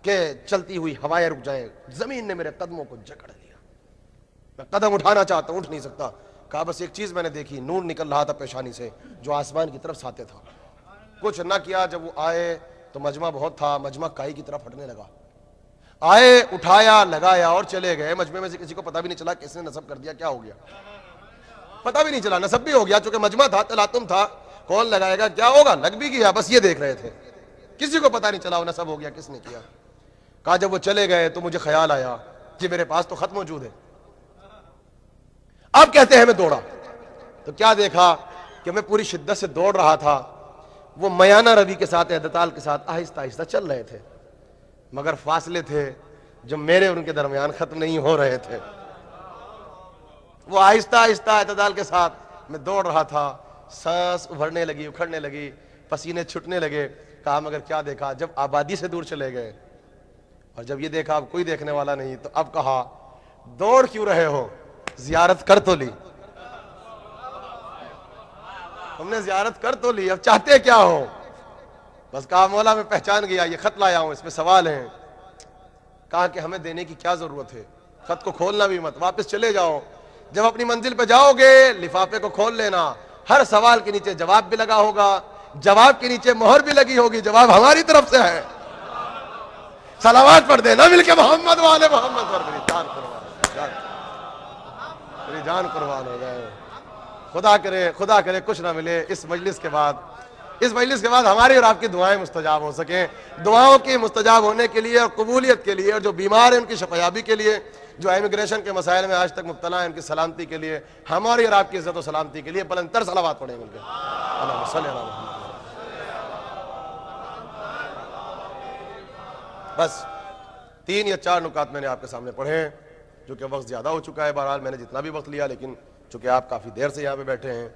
کہ چلتی ہوئی ہوائیں رک جائیں, زمین نے میرے قدموں کو جکڑ لیا, میں قدم اٹھانا چاہتا ہوں, اٹھ نہیں سکتا. کہا بس ایک چیز میں نے دیکھی, نور نکل رہا تھا پیشانی سے جو آسمان کی طرف ساتے تھا. کچھ نہ کیا, جب وہ آئے تو مجمع بہت تھا, مجمع کائی کی طرف ہٹنے لگا. آئے, اٹھایا, لگایا اور چلے گئے. مجمع میں سے کسی کو پتہ بھی نہیں چلا کس نے نصب کر دیا, کیا ہو گیا پتہ بھی نہیں چلا. نصب بھی ہو گیا, چونکہ مجمع تھا, تلاطم تھا, کون لگائے گا کیا ہوگا, لگ بھی گیا, بس یہ دیکھ رہے تھے. کسی کو پتہ نہیں چلا وہ نصب ہو گیا کس نے کیا. کہا جب وہ چلے گئے تو مجھے خیال آیا کہ میرے پاس تو خط موجود ہے. اب کہتے ہیں میں دوڑا تو کیا دیکھا کہ میں پوری شدت سے دوڑ رہا تھا. وہ میانہ روی کے ساتھ, اعتدال کے ساتھ آہستہ آہستہ چل رہے تھے, مگر فاصلے تھے جو میرے اور ان کے درمیان ختم نہیں ہو رہے تھے. وہ آہستہ آہستہ اعتدال کے ساتھ میں دوڑ رہا تھا. سانس ابھرنے لگی, اکھڑنے لگی, پسینے چھٹنے لگے. کہا مگر کیا دیکھا, جب آبادی سے دور چلے گئے اور جب یہ دیکھا اب کوئی دیکھنے والا نہیں, تو اب کہا دوڑ کیوں رہے ہو, زیارت کر تو لی. ہم نے زیارت کر تو لی, اب چاہتے کیا ہو. بس کہا مولا میں پہچان گیا, یہ خط لایا ہوں, اس میں سوال ہیں. کہا کہ ہمیں دینے کی کیا ضرورت ہے, خط کو کھولنا بھی مت, واپس چلے جاؤ. جب اپنی منزل پہ جاؤ گے لفافے کو کھول لینا, ہر سوال کے نیچے جواب بھی لگا ہوگا, جواب کے نیچے مہر بھی لگی ہوگی, جواب ہماری طرف سے ہے. صلوات پڑھ دینا مل کے محمد والے محمد پر, میری جان قربان ہو جائے. خدا کرے کچھ نہ ملے اس مجلس کے بعد, اس مجلس کے بعد ہماری اور آپ کی دعائیں مستجاب ہو سکیں. دعاؤں کی مستجاب ہونے کے لیے اور قبولیت کے لیے, اور جو بیمار ہیں ان کی شفایابی کے لیے, جو امیگریشن کے مسائل میں آج تک مبتلا ہیں ان کی سلامتی کے لیے, ہماری اور آپ کی عزت و سلامتی کے لیے بلند تر صلوات پڑھیں گے. اللہم صلی علی محمد. بس 3 یا 4 نکات میں نے آپ کے سامنے پڑھے ہیں, جو کہ وقت زیادہ ہو چکا ہے. بہرحال میں نے جتنا بھی وقت لیا, لیکن چونکہ آپ کافی دیر سے یہاں پہ بیٹھے ہیں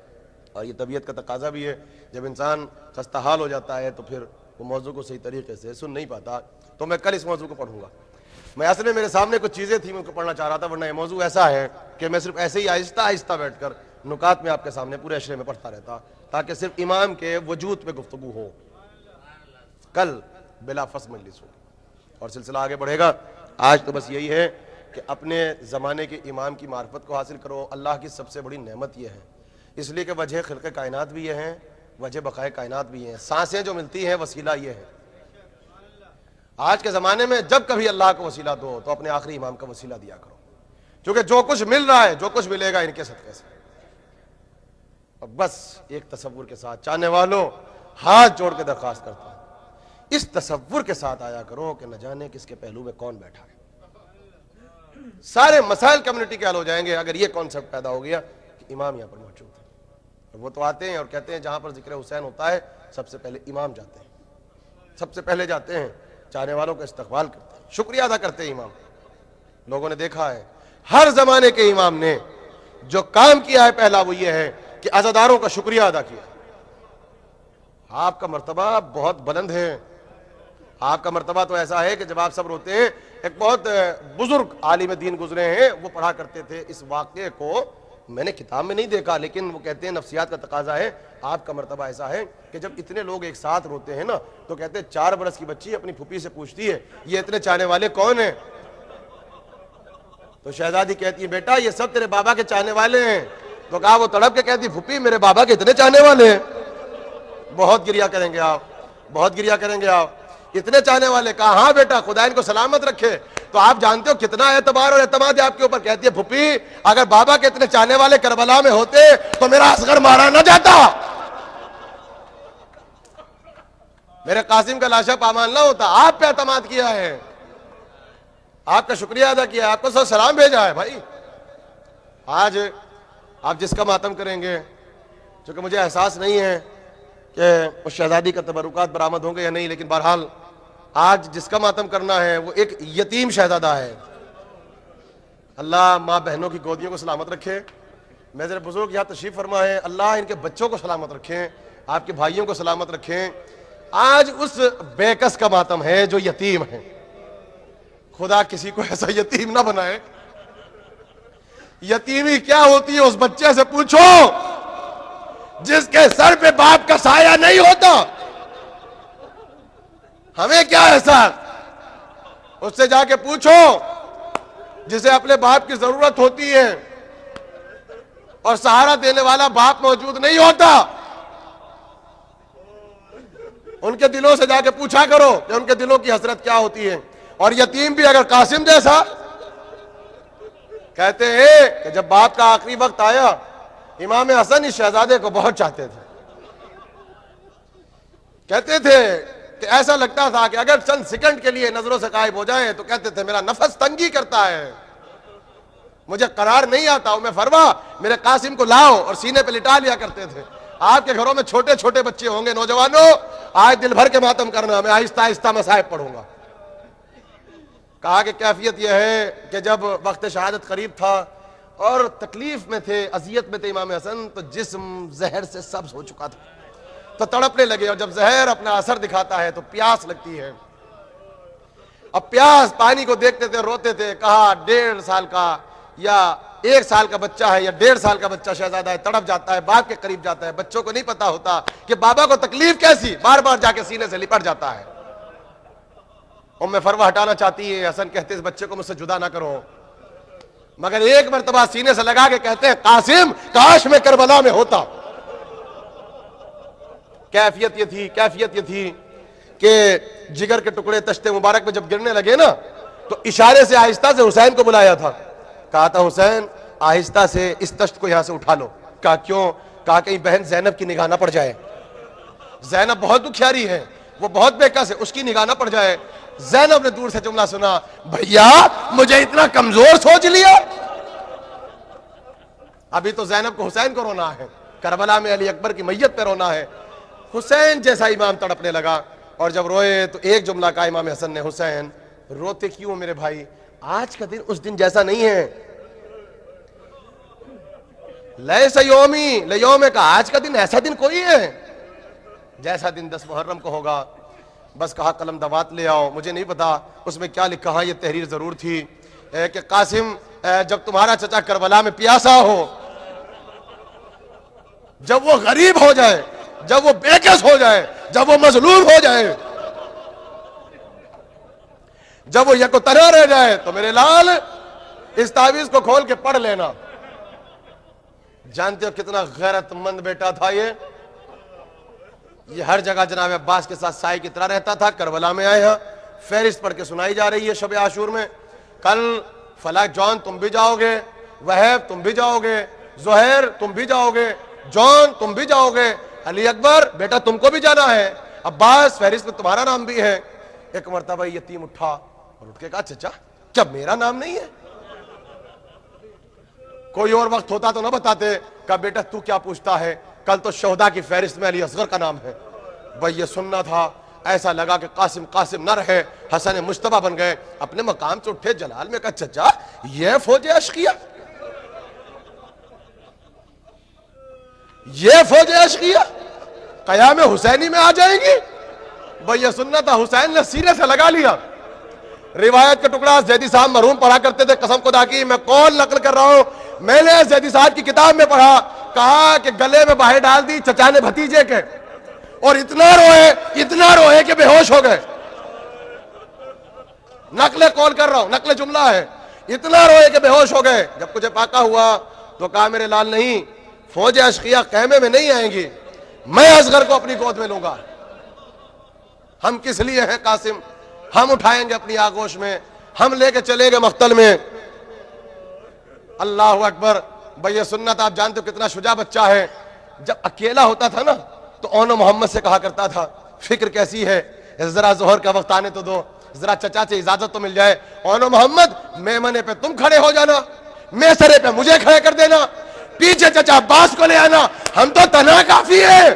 اور یہ طبیعت کا تقاضا بھی ہے, جب انسان خستہ حال ہو جاتا ہے تو پھر وہ موضوع کو صحیح طریقے سے سن نہیں پاتا, تو میں کل اس موضوع کو پڑھوں گا. میں اصل میں میرے سامنے کچھ چیزیں تھیں, میں ان کو پڑھنا چاہ رہا تھا, ورنہ یہ موضوع ایسا ہے کہ میں صرف ایسے ہی آہستہ آہستہ بیٹھ کر نکات میں آپ کے سامنے پورے اشرے میں پڑھتا رہتا, تاکہ صرف امام کے وجود پہ گفتگو ہو. کل بلا فصل مجلس ہوگی اور سلسلہ آگے بڑھے گا. آج تو بس یہی ہے کہ اپنے زمانے کے امام کی معرفت کو حاصل کرو. اللہ کی سب سے بڑی نعمت یہ ہے, اس لیے کہ وجہ خلق کائنات بھی یہ ہے, وجہ بقائے کائنات بھی ہیں. سانسیں جو ملتی ہیں وسیلہ یہ ہے. آج کے زمانے میں جب کبھی اللہ کو وسیلہ دو تو اپنے آخری امام کا وسیلہ دیا کرو, کیونکہ جو کچھ مل رہا ہے, جو کچھ ملے گا ان کے صدقے سے. اور بس ایک تصور کے ساتھ, چاہنے والوں ہاتھ جوڑ کے درخواست کرتا ہوں, اس تصور کے ساتھ آیا کرو کہ نہ جانے کس کے پہلو میں کون بیٹھا ہے. سارے مسائل کمیونٹی کے حل ہو جائیں گے اگر یہ کانسیپٹ پیدا ہو گیا کہ امام یہاں پر موجود ہے. اور وہ تو آتے ہیں اور کہتے ہیں جہاں پر ذکر حسین ہوتا ہے سب سے پہلے امام جاتے ہیں, سب سے پہلے جاتے ہیں, چاہنے والوں کا استقبال کرتے ہیں, شکریہ ادا کرتے ہیں امام. لوگوں نے دیکھا ہے ہر زمانے کے امام نے جو کام کیا ہے پہلا وہ یہ ہے کہ عزاداروں کا شکریہ ادا کیا. آپ کا مرتبہ بہت بلند ہے. آپ کا مرتبہ تو ایسا ہے کہ جب آپ سب روتے ہیں, ایک بہت بزرگ عالم دین گزرے ہیں, وہ پڑھا کرتے تھے اس واقعے کو, میں نے کتاب میں نہیں دیکھا, لیکن وہ کہتے ہیں نفسیات کا تقاضا ہے. آپ کا مرتبہ ایسا ہے کہ جب اتنے لوگ ایک ساتھ روتے ہیں نا, تو کہتے ہیں 4 برس کی بچی اپنی پھوپھی سے پوچھتی ہے یہ اتنے چاہنے والے کون ہیں؟ تو شہزادی کہتی ہے بیٹا یہ سب تیرے بابا کے چاہنے والے ہیں. تو کہا وہ تڑپ کے کہتی پھوپھی میرے بابا کے اتنے چاہنے والے ہیں. بہت گریا کریں گے آپ, بہت گریا کریں گے آپ. اتنے چاہنے والے. کہا ہاں بیٹا خدا ان کو سلامت رکھے. تو آپ جانتے ہو کتنا اعتبار اور اعتماد ہے آپ کے اوپر. کہتی ہے پھوپھی اگر بابا کے اتنے چاہنے والے کربلا میں ہوتے تو میرا اصغر مارا نہ جاتا, میرے قاسم کا لاشا پامال نہ ہوتا. آپ پہ اعتماد کیا ہے, آپ کا شکریہ ادا کیا ہے, آپ کو سب سلام بھیجا ہے. بھائی آج آپ جس کا ماتم کریں گے, چونکہ مجھے احساس نہیں ہے کہ اس شہزادی کا تبرکات برآمد ہوں گے یا نہیں, لیکن بہرحال آج جس کا ماتم کرنا ہے وہ ایک یتیم شہزادہ ہے. اللہ ماں بہنوں کی گودیوں کو سلامت رکھے. میرے بزرگ یہاں تشریف فرما ہے, اللہ ان کے بچوں کو سلامت رکھیں, آپ کے بھائیوں کو سلامت رکھیں. آج اس بے کس کا ماتم ہے جو یتیم ہے. خدا کسی کو ایسا یتیم نہ بنائے. یتیمی کیا ہوتی ہے اس بچے سے پوچھو جس کے سر پہ باپ کا سایہ نہیں ہوتا. ہمیں کیا احساس, اس سے جا کے پوچھو جسے اپنے باپ کی ضرورت ہوتی ہے اور سہارا دینے والا باپ موجود نہیں ہوتا. ان کے دلوں سے جا کے پوچھا کرو کہ ان کے دلوں کی حسرت کیا ہوتی ہے. اور یتیم بھی اگر قاسم جیسا, کہتے ہیں کہ جب باپ کا آخری وقت آیا امام حسن اس شہزادے کو بہت چاہتے تھے. کہتے تھے کہ ایسا لگتا تھا کہ اگر چند سیکنڈ کے لیے نظروں سے غائب ہو جائیں تو کہتے تھے میرا نفس تنگی کرتا ہے, مجھے قرار نہیں آتا. میں فرما میرے قاسم کو لاؤ, اور سینے پہ لٹا لیا کرتے تھے. آپ کے گھروں میں چھوٹے چھوٹے بچے ہوں گے. نوجوانوں آج دل بھر کے ماتم کرنا, میں آہستہ آہستہ مصائب پڑھوں گا. کہا کہ کیفیت یہ ہے کہ جب وقت شہادت قریب تھا اور تکلیف میں تھے, اذیت میں تھے امام حسن, تو جسم زہر سے سبز ہو چکا تھا, تو تڑپنے لگے. اور جب زہر اپنا اثر دکھاتا ہے تو پیاس لگتی ہے. اب پیاس پانی کو دیکھتے تھے, روتے تھے. کہا 1.5 سال کا یا 1 سال کا بچہ ہے یا 1.5 سال کا بچہ شہزادہ ہے, تڑپ جاتا ہے, باپ کے قریب جاتا ہے. بچوں کو نہیں پتا ہوتا کہ بابا کو تکلیف کیسی, بار بار جا کے سینے سے لپٹ جاتا ہے. فروا ہٹانا چاہتی ہے. حسن کہتے اس بچے کو مجھ سے جدا نہ کرو, مگر ایک مرتبہ سینے سے لگا کے کہتے ہیں قاسم کاش میں کربلا میں ہوتا. کیفیت یہ تھی کہ جگر کے ٹکڑے تشتے مبارک میں جب گرنے لگے نا, تو اشارے سے آہستہ سے حسین کو بلایا تھا. کہا تھا حسین آہستہ سے اس تشت کو یہاں سے اٹھا لو. کہا کیوں؟ کہا کہیں بہن زینب کی نگاہ نہ پڑ جائے. زینب بہت دکھیاری ہے, وہ بہت بےکس ہے, اس کی نگاہ نہ پڑ جائے. زینب نے دور سے جملہ سنا, بھیا مجھے اتنا کمزور سوچ لیا. ابھی تو زینب کو حسین کو رونا ہے, کربلا میں علی اکبر کی میت پہ رونا ہے. حسین جیسا امام تڑپنے لگا, اور جب روئے تو ایک جملہ کہا امام حسن نے, حسین روتے کیوں میرے بھائی, آج کا دن اس دن جیسا نہیں ہے. لیس یومی لیوم کا, آج کا دن ایسا دن کوئی ہے جیسا دن 10 محرم کو ہوگا. بس کہا قلم دوات لے آؤ. مجھے نہیں پتا اس میں کیا لکھا, ہاں یہ تحریر ضرور تھی کہ قاسم جب تمہارا چچا کربلا میں پیاسا ہو, جب وہ غریب ہو جائے, جب وہ بےکس ہو جائے, جب وہ مظلوم ہو جائے, جب وہ یک و تنہا رہ جائے, تو میرے لال اس تعویذ کو کھول کے پڑھ لینا. جانتے ہو کتنا غیرت مند بیٹا تھا یہ ہر جگہ جناب عباس کے ساتھ سائے کی طرح رہتا تھا. کربلا میں آئے ہیں, فہرست پڑھ کے سنائی جا رہی ہے شب عاشور میں, کل فلاں جان تم بھی جاؤ گے, وہیب تم بھی جاؤ گے, زہیر تم بھی جاؤ گے, جان تم بھی جاؤ گے, علی اکبر بیٹا تم کو بھی جانا ہے, عباس فہرست میں تمہارا نام بھی ہے. ایک مرتبہ یتیم اٹھا اور اٹھ کے کہا, چچا کیا میرا نام نہیں ہے؟ کوئی اور وقت ہوتا تو نہ بتاتے. کہا بیٹا تو کیا پوچھتا ہے, کل تو شہداء کی فہرست میں علی اصغر کا نام ہے. بھائی یہ سننا تھا. ایسا لگا کہ قاسم قاسم نہ رہے, حسن مجتبیٰ بن گئے. اپنے مقام سے اٹھے جلال میں, کہا چچا یہ فوج اشقیہ, یہ فوج اشقیہ قیام حسینی میں آ جائے گی. بھائی یہ سننا تھا. حسین نے سینے سے لگا لیا. روایت کا ٹکڑا زیدی صاحب مرحوم پڑھا کرتے تھے, قسم خدا کی میں قول نقل کر رہا ہوں, میں نے زیدی صاحب کی کتاب میں پڑھا. کہا کہ گلے میں باہیں ڈال دی چچا نے بھتیجے کے, اور اتنا روئے کہ بے ہوش ہو گئے. نقل قول کر رہا ہوں, نقل جملہ ہے. اتنا روئے کہ بے ہوش ہو گئے. جب کچھ پاکا ہوا تو کہا میرے لال نہیں, فوج اشقیہ خیمے میں نہیں آئیں گی, میں اصغر کو اپنی گود میں لوں گا. ہم کس لیے ہیں قاسم, ہم اٹھائیں گے اپنی آغوش میں, ہم لے کے چلیں گے مقتل میں. اللہ اکبر. بھئی سنت آپ جانتے ہو کتنا شجاع بچہ ہے. جب اکیلا ہوتا تھا نا تو اونو محمد سے کہا کرتا تھا, فکر کیسی ہے, ذرا ظہر کا وقت آنے تو دو, ذرا چچا سے اجازت تو مل جائے. اونو محمد میمنے پہ تم کھڑے ہو جانا, میسرے پہ مجھے کھڑے کر دینا, پیچھے چچا عباس کو لے آنا, ہم تو تنہا کافی ہیں.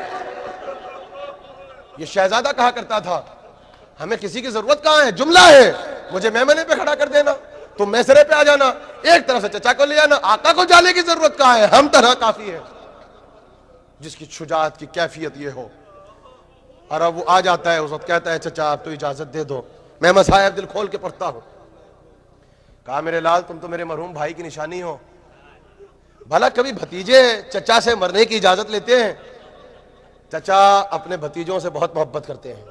یہ شہزادہ کہا کرتا تھا, ہمیں کسی کی ضرورت کہاں ہے, جملہ ہے, مجھے میمنے پہ کھڑا کر دینا, تم میسرے پہ آ جانا, ایک طرف سے چچا کو لے آنا, آقا کو جانے کی ضرورت کہاں ہے, ہم تنہا کافی ہیں. جس کی شجاعت کی کیفیت یہ ہو. اور اب وہ آ جاتا ہے, اس وقت کہتا ہے چچا آپ تو اجازت دے دو, میں مصائب دل کھول کے پڑھتا ہوں. کہا میرے لال تم تو میرے مرحوم بھائی کی نشانی ہو, بھلا کبھی بھتیجے چچا سے مرنے کی اجازت لیتے ہیں؟ چچا اپنے بھتیجوں سے بہت محبت کرتے ہیں,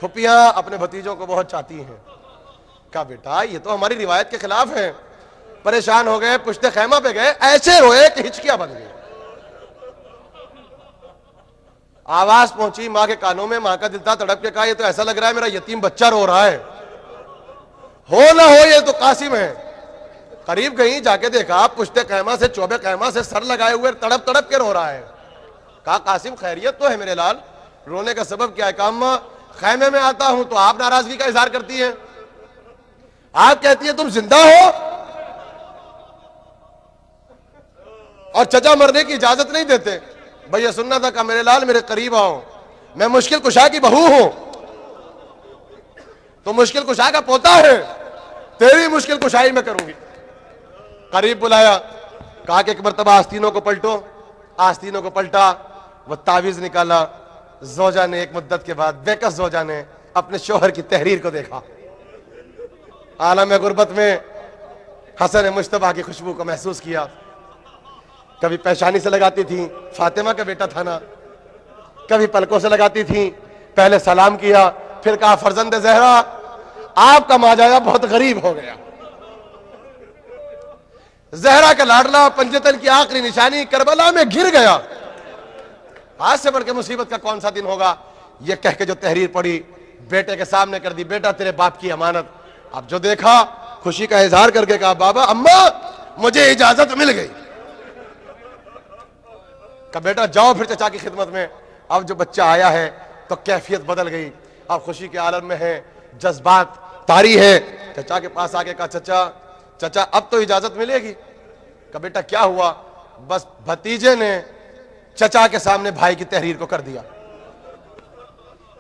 پھپھیاں اپنے بھتیجوں کو بہت چاہتی ہیں. کہا بیٹا یہ تو ہماری روایت کے خلاف ہے. پریشان ہو گئے, پشتے خیمہ پہ گئے, ایسے روئے کہ ہچکیاں بن گئی. آواز پہنچی ماں کے کانوں میں, ماں کا دل تھا تڑپ کے. کہا یہ تو ایسا لگ رہا ہے میرا یتیم بچہ رو رہا ہے, ہو نہ ہو یہ تو قاسم ہے. قریب گئی, جا کے دیکھا پشتے خیمہ سے چوبے خیمہ سے سر لگائے ہوئے تڑپ تڑپ کے رو رہا ہے. کہا قاسم خیریت تو ہے میرے لال, رونے کا سبب کیا ہے؟ کہا اماں خیمے میں آتا ہوں تو آپ ناراضگی کا اظہار کرتی ہیں, آپ کہتی ہیں تم زندہ ہو, اور چچا مرنے کی اجازت نہیں دیتے. بھئی یہ سننا تھا. کہا میرے لال میرے قریب آؤ, میں مشکل کشا کی بہو ہوں, تو مشکل کشا کا پوتا ہے, تیری مشکل کشائی میں کروں گی. قریب بلایا, کہا کہ ایک مرتبہ آستینوں کو پلٹو. آستینوں کو پلٹا, وہ تعویذ نکالا. زوجہ نے ایک مدت کے بعد, بیکس زوجہ نے اپنے شوہر کی تحریر کو دیکھا. عالم غربت میں حسن مجتبیٰ کی خوشبو کو محسوس کیا. کبھی پیشانی سے لگاتی تھی, فاطمہ کا بیٹا تھا نا, کبھی پلکوں سے لگاتی تھی. پہلے سلام کیا, پھر کہا فرزند زہرا آپ کا ماجایا بہت غریب ہو گیا. زہرا کا لاڈلا پنجتن کی آخری نشانی کربلا میں گر گیا. آج سے بڑھ کے مصیبت کا کون سا دن ہوگا. یہ کہہ کے جو تحریر پڑھی بیٹے کے سامنے کر دی, بیٹا تیرے باپ کی امانت. اب جو دیکھا خوشی کا اظہار کر کے کہا بابا اماں مجھے اجازت مل گئی. کہا بیٹا جاؤ پھر چچا کی خدمت میں. اب جو بچہ آیا ہے تو کیفیت بدل گئی, اب خوشی کے عالم میں ہے, جذبات طاری ہے. چچا کے پاس آ کے کہا چچا اب تو اجازت ملے گی. کہ بیٹا کیا ہوا؟ بس بھتیجے نے چچا کے سامنے بھائی کی تحریر کو کر دیا.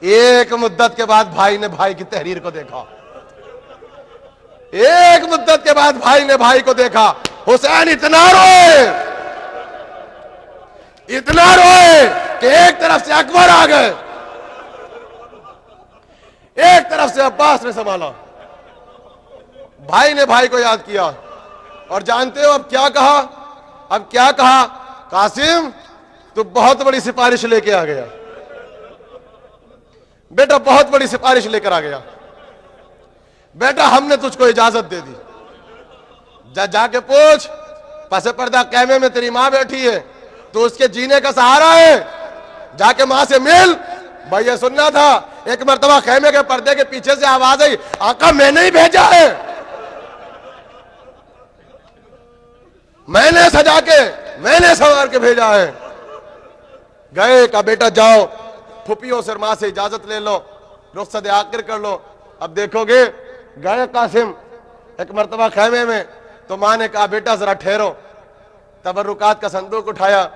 ایک مدت کے بعد بھائی نے بھائی کی تحریر کو دیکھا, ایک مدت کے بعد بھائی نے بھائی کو دیکھا. حسین اتنا روئے کہ ایک طرف سے اکبر آ گئے, ایک طرف سے عباس نے سنبھالا. بھائی نے بھائی کو یاد کیا اور جانتے ہو اب کیا کہا؟ اب کیا کہا؟ قاسم تو بہت بڑی سفارش لے کے آ گیا بیٹا, بہت بڑی سفارش لے کر آ گیا بیٹا. ہم نے تجھ کو اجازت دے دی, جا کے پوچھ پس پردہ خیمے میں تیری ماں بیٹھی ہے, تو اس کے جینے کا سہارا ہے, جا کے ماں سے مل. بھائی یہ سننا تھا. ایک مرتبہ خیمے کے پردے کے پیچھے سے آواز آئی, آقا میں نے ہی بھیجا ہے, میں نے سجا کے, میں نے سنوار کے بھیجا ہے. گئے, کہا بیٹا جاؤ پھپھیوں سے ماں سے اجازت لے لو, رخصت آخر کر لو. اب دیکھو گے. گئے قاسم ایک مرتبہ خیمے میں, تو ماں نے کہا بیٹا ذرا ٹھہرو. تبرکات کا صندوق اٹھایا,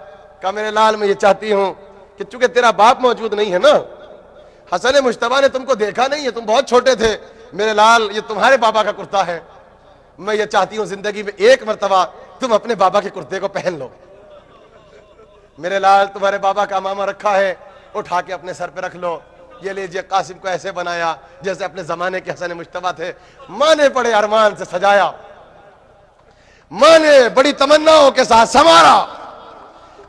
کہا میرے لال میں یہ چاہتی ہوں کہ چونکہ تیرا باپ موجود نہیں ہے نا, حسن مجتبیٰ نے تم کو دیکھا نہیں ہے, تم بہت چھوٹے تھے, میرے لال یہ تمہارے بابا کا کرتا ہے, میں یہ چاہتی ہوں زندگی میں ایک مرتبہ تم اپنے بابا کے کرتے کو پہن لو. میرے لال تمہارے بابا کا امامہ رکھا ہے, اٹھا کے اپنے سر پہ رکھ لو. یہ لیجئے. قاسم کو ایسے بنایا جیسے اپنے زمانے کے حسن مجتبیٰ تھے. ماں نے بڑے ارمان سے سجایا, ماں نے بڑی تمناؤں کے ساتھ سنوارا,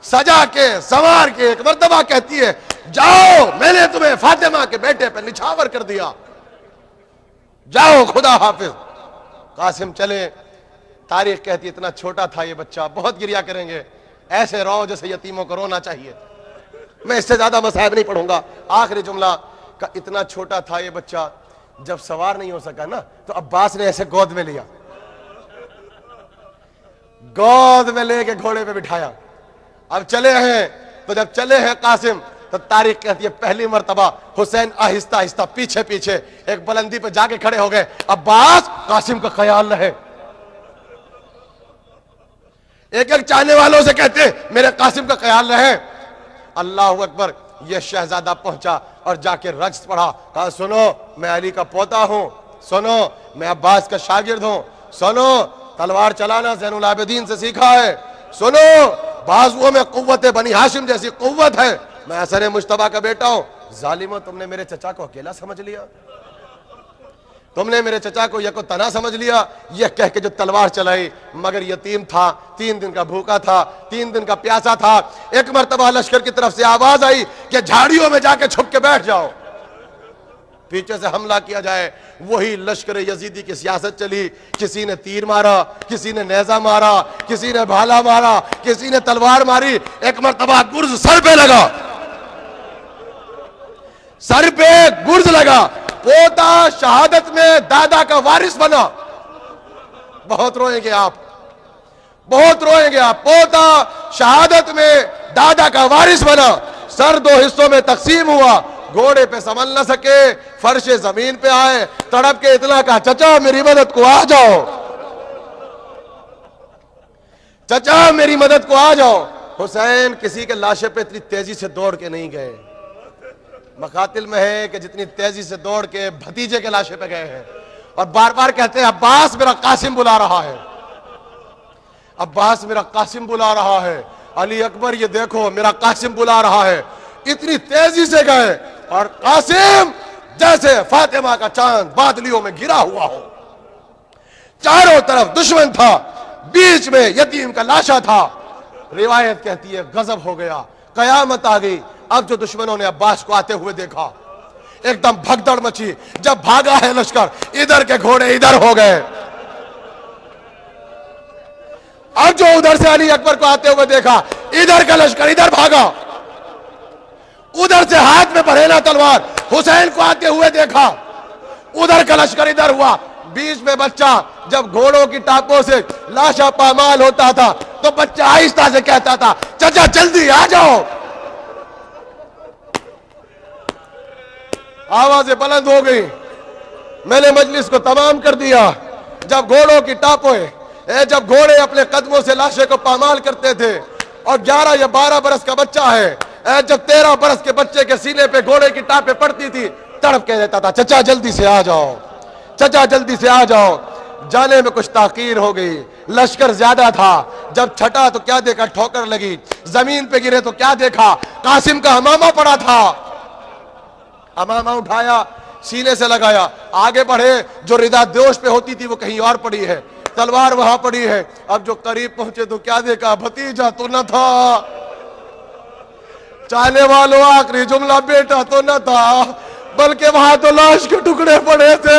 سجا کے سنوار کے. ایک مرتبہ کہتی ہے جاؤ میں نے تمہیں فاطمہ کے بیٹے پہ نچھاور کر دیا, جاؤ خدا حافظ. قاسم چلے. تاریخ کہتی اتنا چھوٹا تھا یہ بچہ, بہت گریا کریں گے, ایسے رو جیسے یتیموں کو رونا چاہیے. میں اس سے زیادہ مصائب نہیں پڑھوں گا. آخری جملہ کا اتنا چھوٹا تھا یہ بچہ, جب سوار نہیں ہو سکا نا تو عباس نے ایسے گود میں لیا, گود میں لے کے گھوڑے پہ بٹھایا. اب چلے ہیں, تو جب چلے ہیں قاسم تو تاریخ کہتی ہے پہلی مرتبہ حسین آہستہ آہستہ پیچھے پیچھے ایک بلندی پہ جا کے کھڑے ہو گئے. عباس قاسم کا خیال رہے. ایک ایک چاہنے والوں سے کہتے میرے قاسم کا خیال رہے. اللہ اکبر. یہ شہزادہ پہنچا اور جا کے رقص پڑھا. کہا سنو میں علی کا پوتا ہوں, سنو میں عباس کا شاگرد ہوں, سنو تلوار چلانا زین العابدین سے سیکھا ہے, سنو بازوؤں میں قوت بنی ہاشم جیسی قوت ہے, میں حسن مجتبیٰ کا بیٹا ہوں. ظالموں تم نے میرے چچا کو اکیلا سمجھ لیا, تم نے میرے چچا کو یکو تنہا سمجھ لیا. یہ کہہ کے جو تلوار چلائی, مگر یتیم تھا, 3 دن کا بھوکا تھا, 3 دن کا پیاسا تھا. ایک مرتبہ لشکر کی طرف سے آواز آئی کہ جھاڑیوں میں جا کے چھپ کے بیٹھ جاؤ, پیچھے سے حملہ کیا جائے. وہی لشکر یزیدی کی سیاست چلی. کسی نے تیر مارا, کسی نے نیزہ مارا, کسی نے بھالا مارا, کسی نے تلوار ماری. ایک مرتبہ گرز سر پہ لگا, سر پہ گرز لگا. پوتا شہادت میں دادا کا وارث بنا. بہت روئیں گے آپ, بہت روئیں گے آپ. پوتا شہادت میں دادا کا وارث بنا. سر 2 حصوں میں تقسیم ہوا. گھوڑے پہ سنبھل نہ سکے, فرش زمین پہ آئے, تڑپ کے اتنا کہا چچا میری مدد کو آ جاؤ, چچا میری مدد کو آ جاؤ. حسین کسی کے لاشے پہ اتنی تیزی سے دوڑ کے نہیں گئے. مقاتل میں ہے کہ جتنی تیزی سے دوڑ کے بھتیجے کے لاشے پہ گئے ہیں, اور بار بار کہتے ہیں عباس میرا قاسم بلا رہا ہے, عباس میرا قاسم بلا رہا ہے, علی اکبر یہ دیکھو میرا قاسم بلا رہا ہے. اتنی تیزی سے گئے, اور قاسم جیسے فاطمہ کا چاند بادلیوں میں گرا ہوا ہو. چاروں طرف دشمن تھا, بیچ میں یتیم کا لاشا تھا. روایت کہتی ہے غضب ہو گیا, قیامت آ گئی. اب جو دشمنوں نے عباس کو آتے ہوئے دیکھا, ایک دم بھگدڑ مچی. جب بھاگا ہے لشکر, ادھر کے گھوڑے ادھر ہو گئے. اب جو ادھر سے علی اکبر کو آتے ہوئے دیکھا, ادھر کا لشکر ادھر بھاگا. ادھر سے ہاتھ میں بڑھینا تلوار. حسین کو آتے ہوئے دیکھا, ادھر کا لشکر ادھر ہوا. بیچ میں بچہ, جب گھوڑوں کی ٹاپوں سے لاشا پامال ہوتا تھا تو بچہ آہستہ سے کہتا تھا چچا جلدی آ جاؤ. آوازیں بلند ہو گئی. میں نے مجلس کو تمام کر دیا. جب گھوڑوں کی ٹاپیں جب گھوڑے اپنے قدموں سے لاشے کو پامال کرتے تھے اور 11 یا 12 برس کا بچہ ہے جب 13 برس کے بچے کے سینے پہ گھوڑے کی ٹاپیں پڑتی تھی تڑپ کے دیتا تھا چچا جلدی سے آ جاؤ, چچا جلدی سے آ جاؤ. جانے میں کچھ تاخیر ہو گئی, لشکر زیادہ تھا. جب چھٹا تو کیا دیکھا ٹھوکر لگی, زمین پہ گرے تو کیا دیکھا قاسم کا امامہ پڑا تھا. امامہ اٹھایا سینے سے لگایا, آگے بڑھے, جو ردا دوش پہ ہوتی تھی وہ کہیں اور پڑی ہے, تلوار وہاں پڑی ہے. اب جو قریب پہنچے تو کیا دیکھا بھتیجا تو نہ تھا, چاہنے والوں آخری جملہ بیٹا تو نہ تھا, بلکہ وہاں تو لاش کے ٹکڑے پڑے تھے.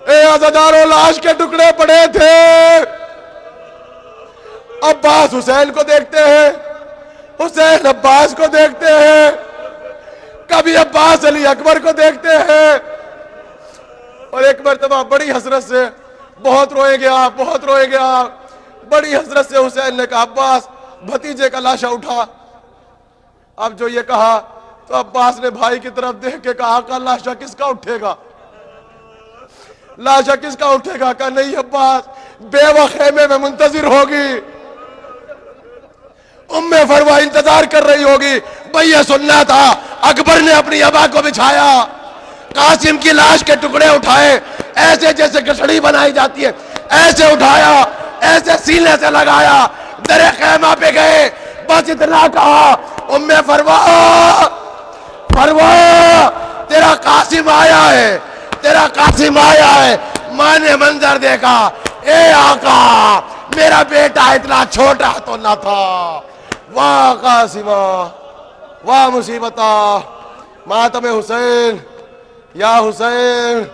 اے عزاداروں لاش کے ٹکڑے پڑے تھے. عباس حسین کو دیکھتے ہیں, حسین عباس کو دیکھتے ہیں, کبھی عباس علی اکبر کو دیکھتے ہیں. اور ایک مرتبہ بڑی حسرت سے بہت روئے گیا, بہت روئے گیا, بڑی حسرت سے حسین نے کہا عباس بھتیجے کا لاشا اٹھا. اب جو یہ کہا تو عباس نے بھائی کی طرف دیکھ کے کہا آقا لاشا کس کا اٹھے گا, لاشا کس کا اٹھے گا. کہا نہیں عباس بیوہ خیمے میں منتظر ہوگی, ام فروہ انتظار کر رہی ہوگی. بھئی یہ سننا تھا, اکبر نے اپنی ابا کو بچھایا, قاسم کی لاش کے ٹکڑے اٹھائے, ایسے جیسے گٹھڑی بنائی جاتی ہے ایسے اٹھایا, ایسے سینے سے لگایا, در خیمہ پہ گئے, بس اتنا کہا ام فروہ فروہ تیرا قاسم آیا ہے, تیرا قاسم آیا ہے. ماں نے منظر دیکھا, اے آقا میرا بیٹا اتنا چھوٹا تو نہ تھا. واہ قاسمہ واہ مصیبتہ, ماتم حسین یا حسین.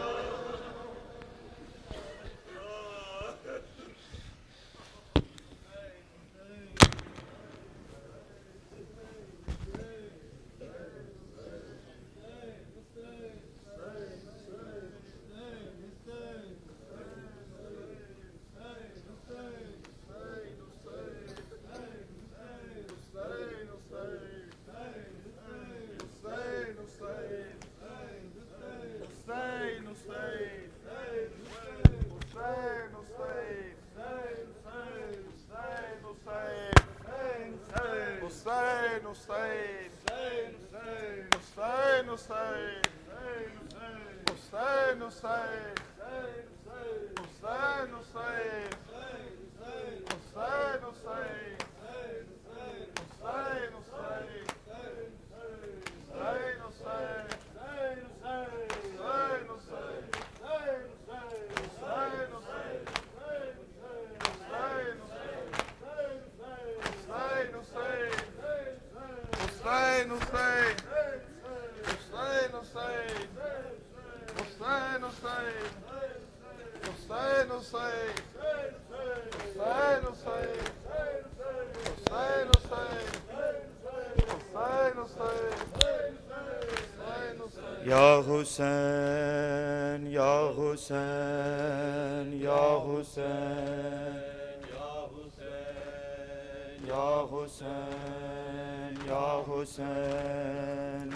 یا حسین یا حسین یا حسین یا حسین یا حسین یا حسین.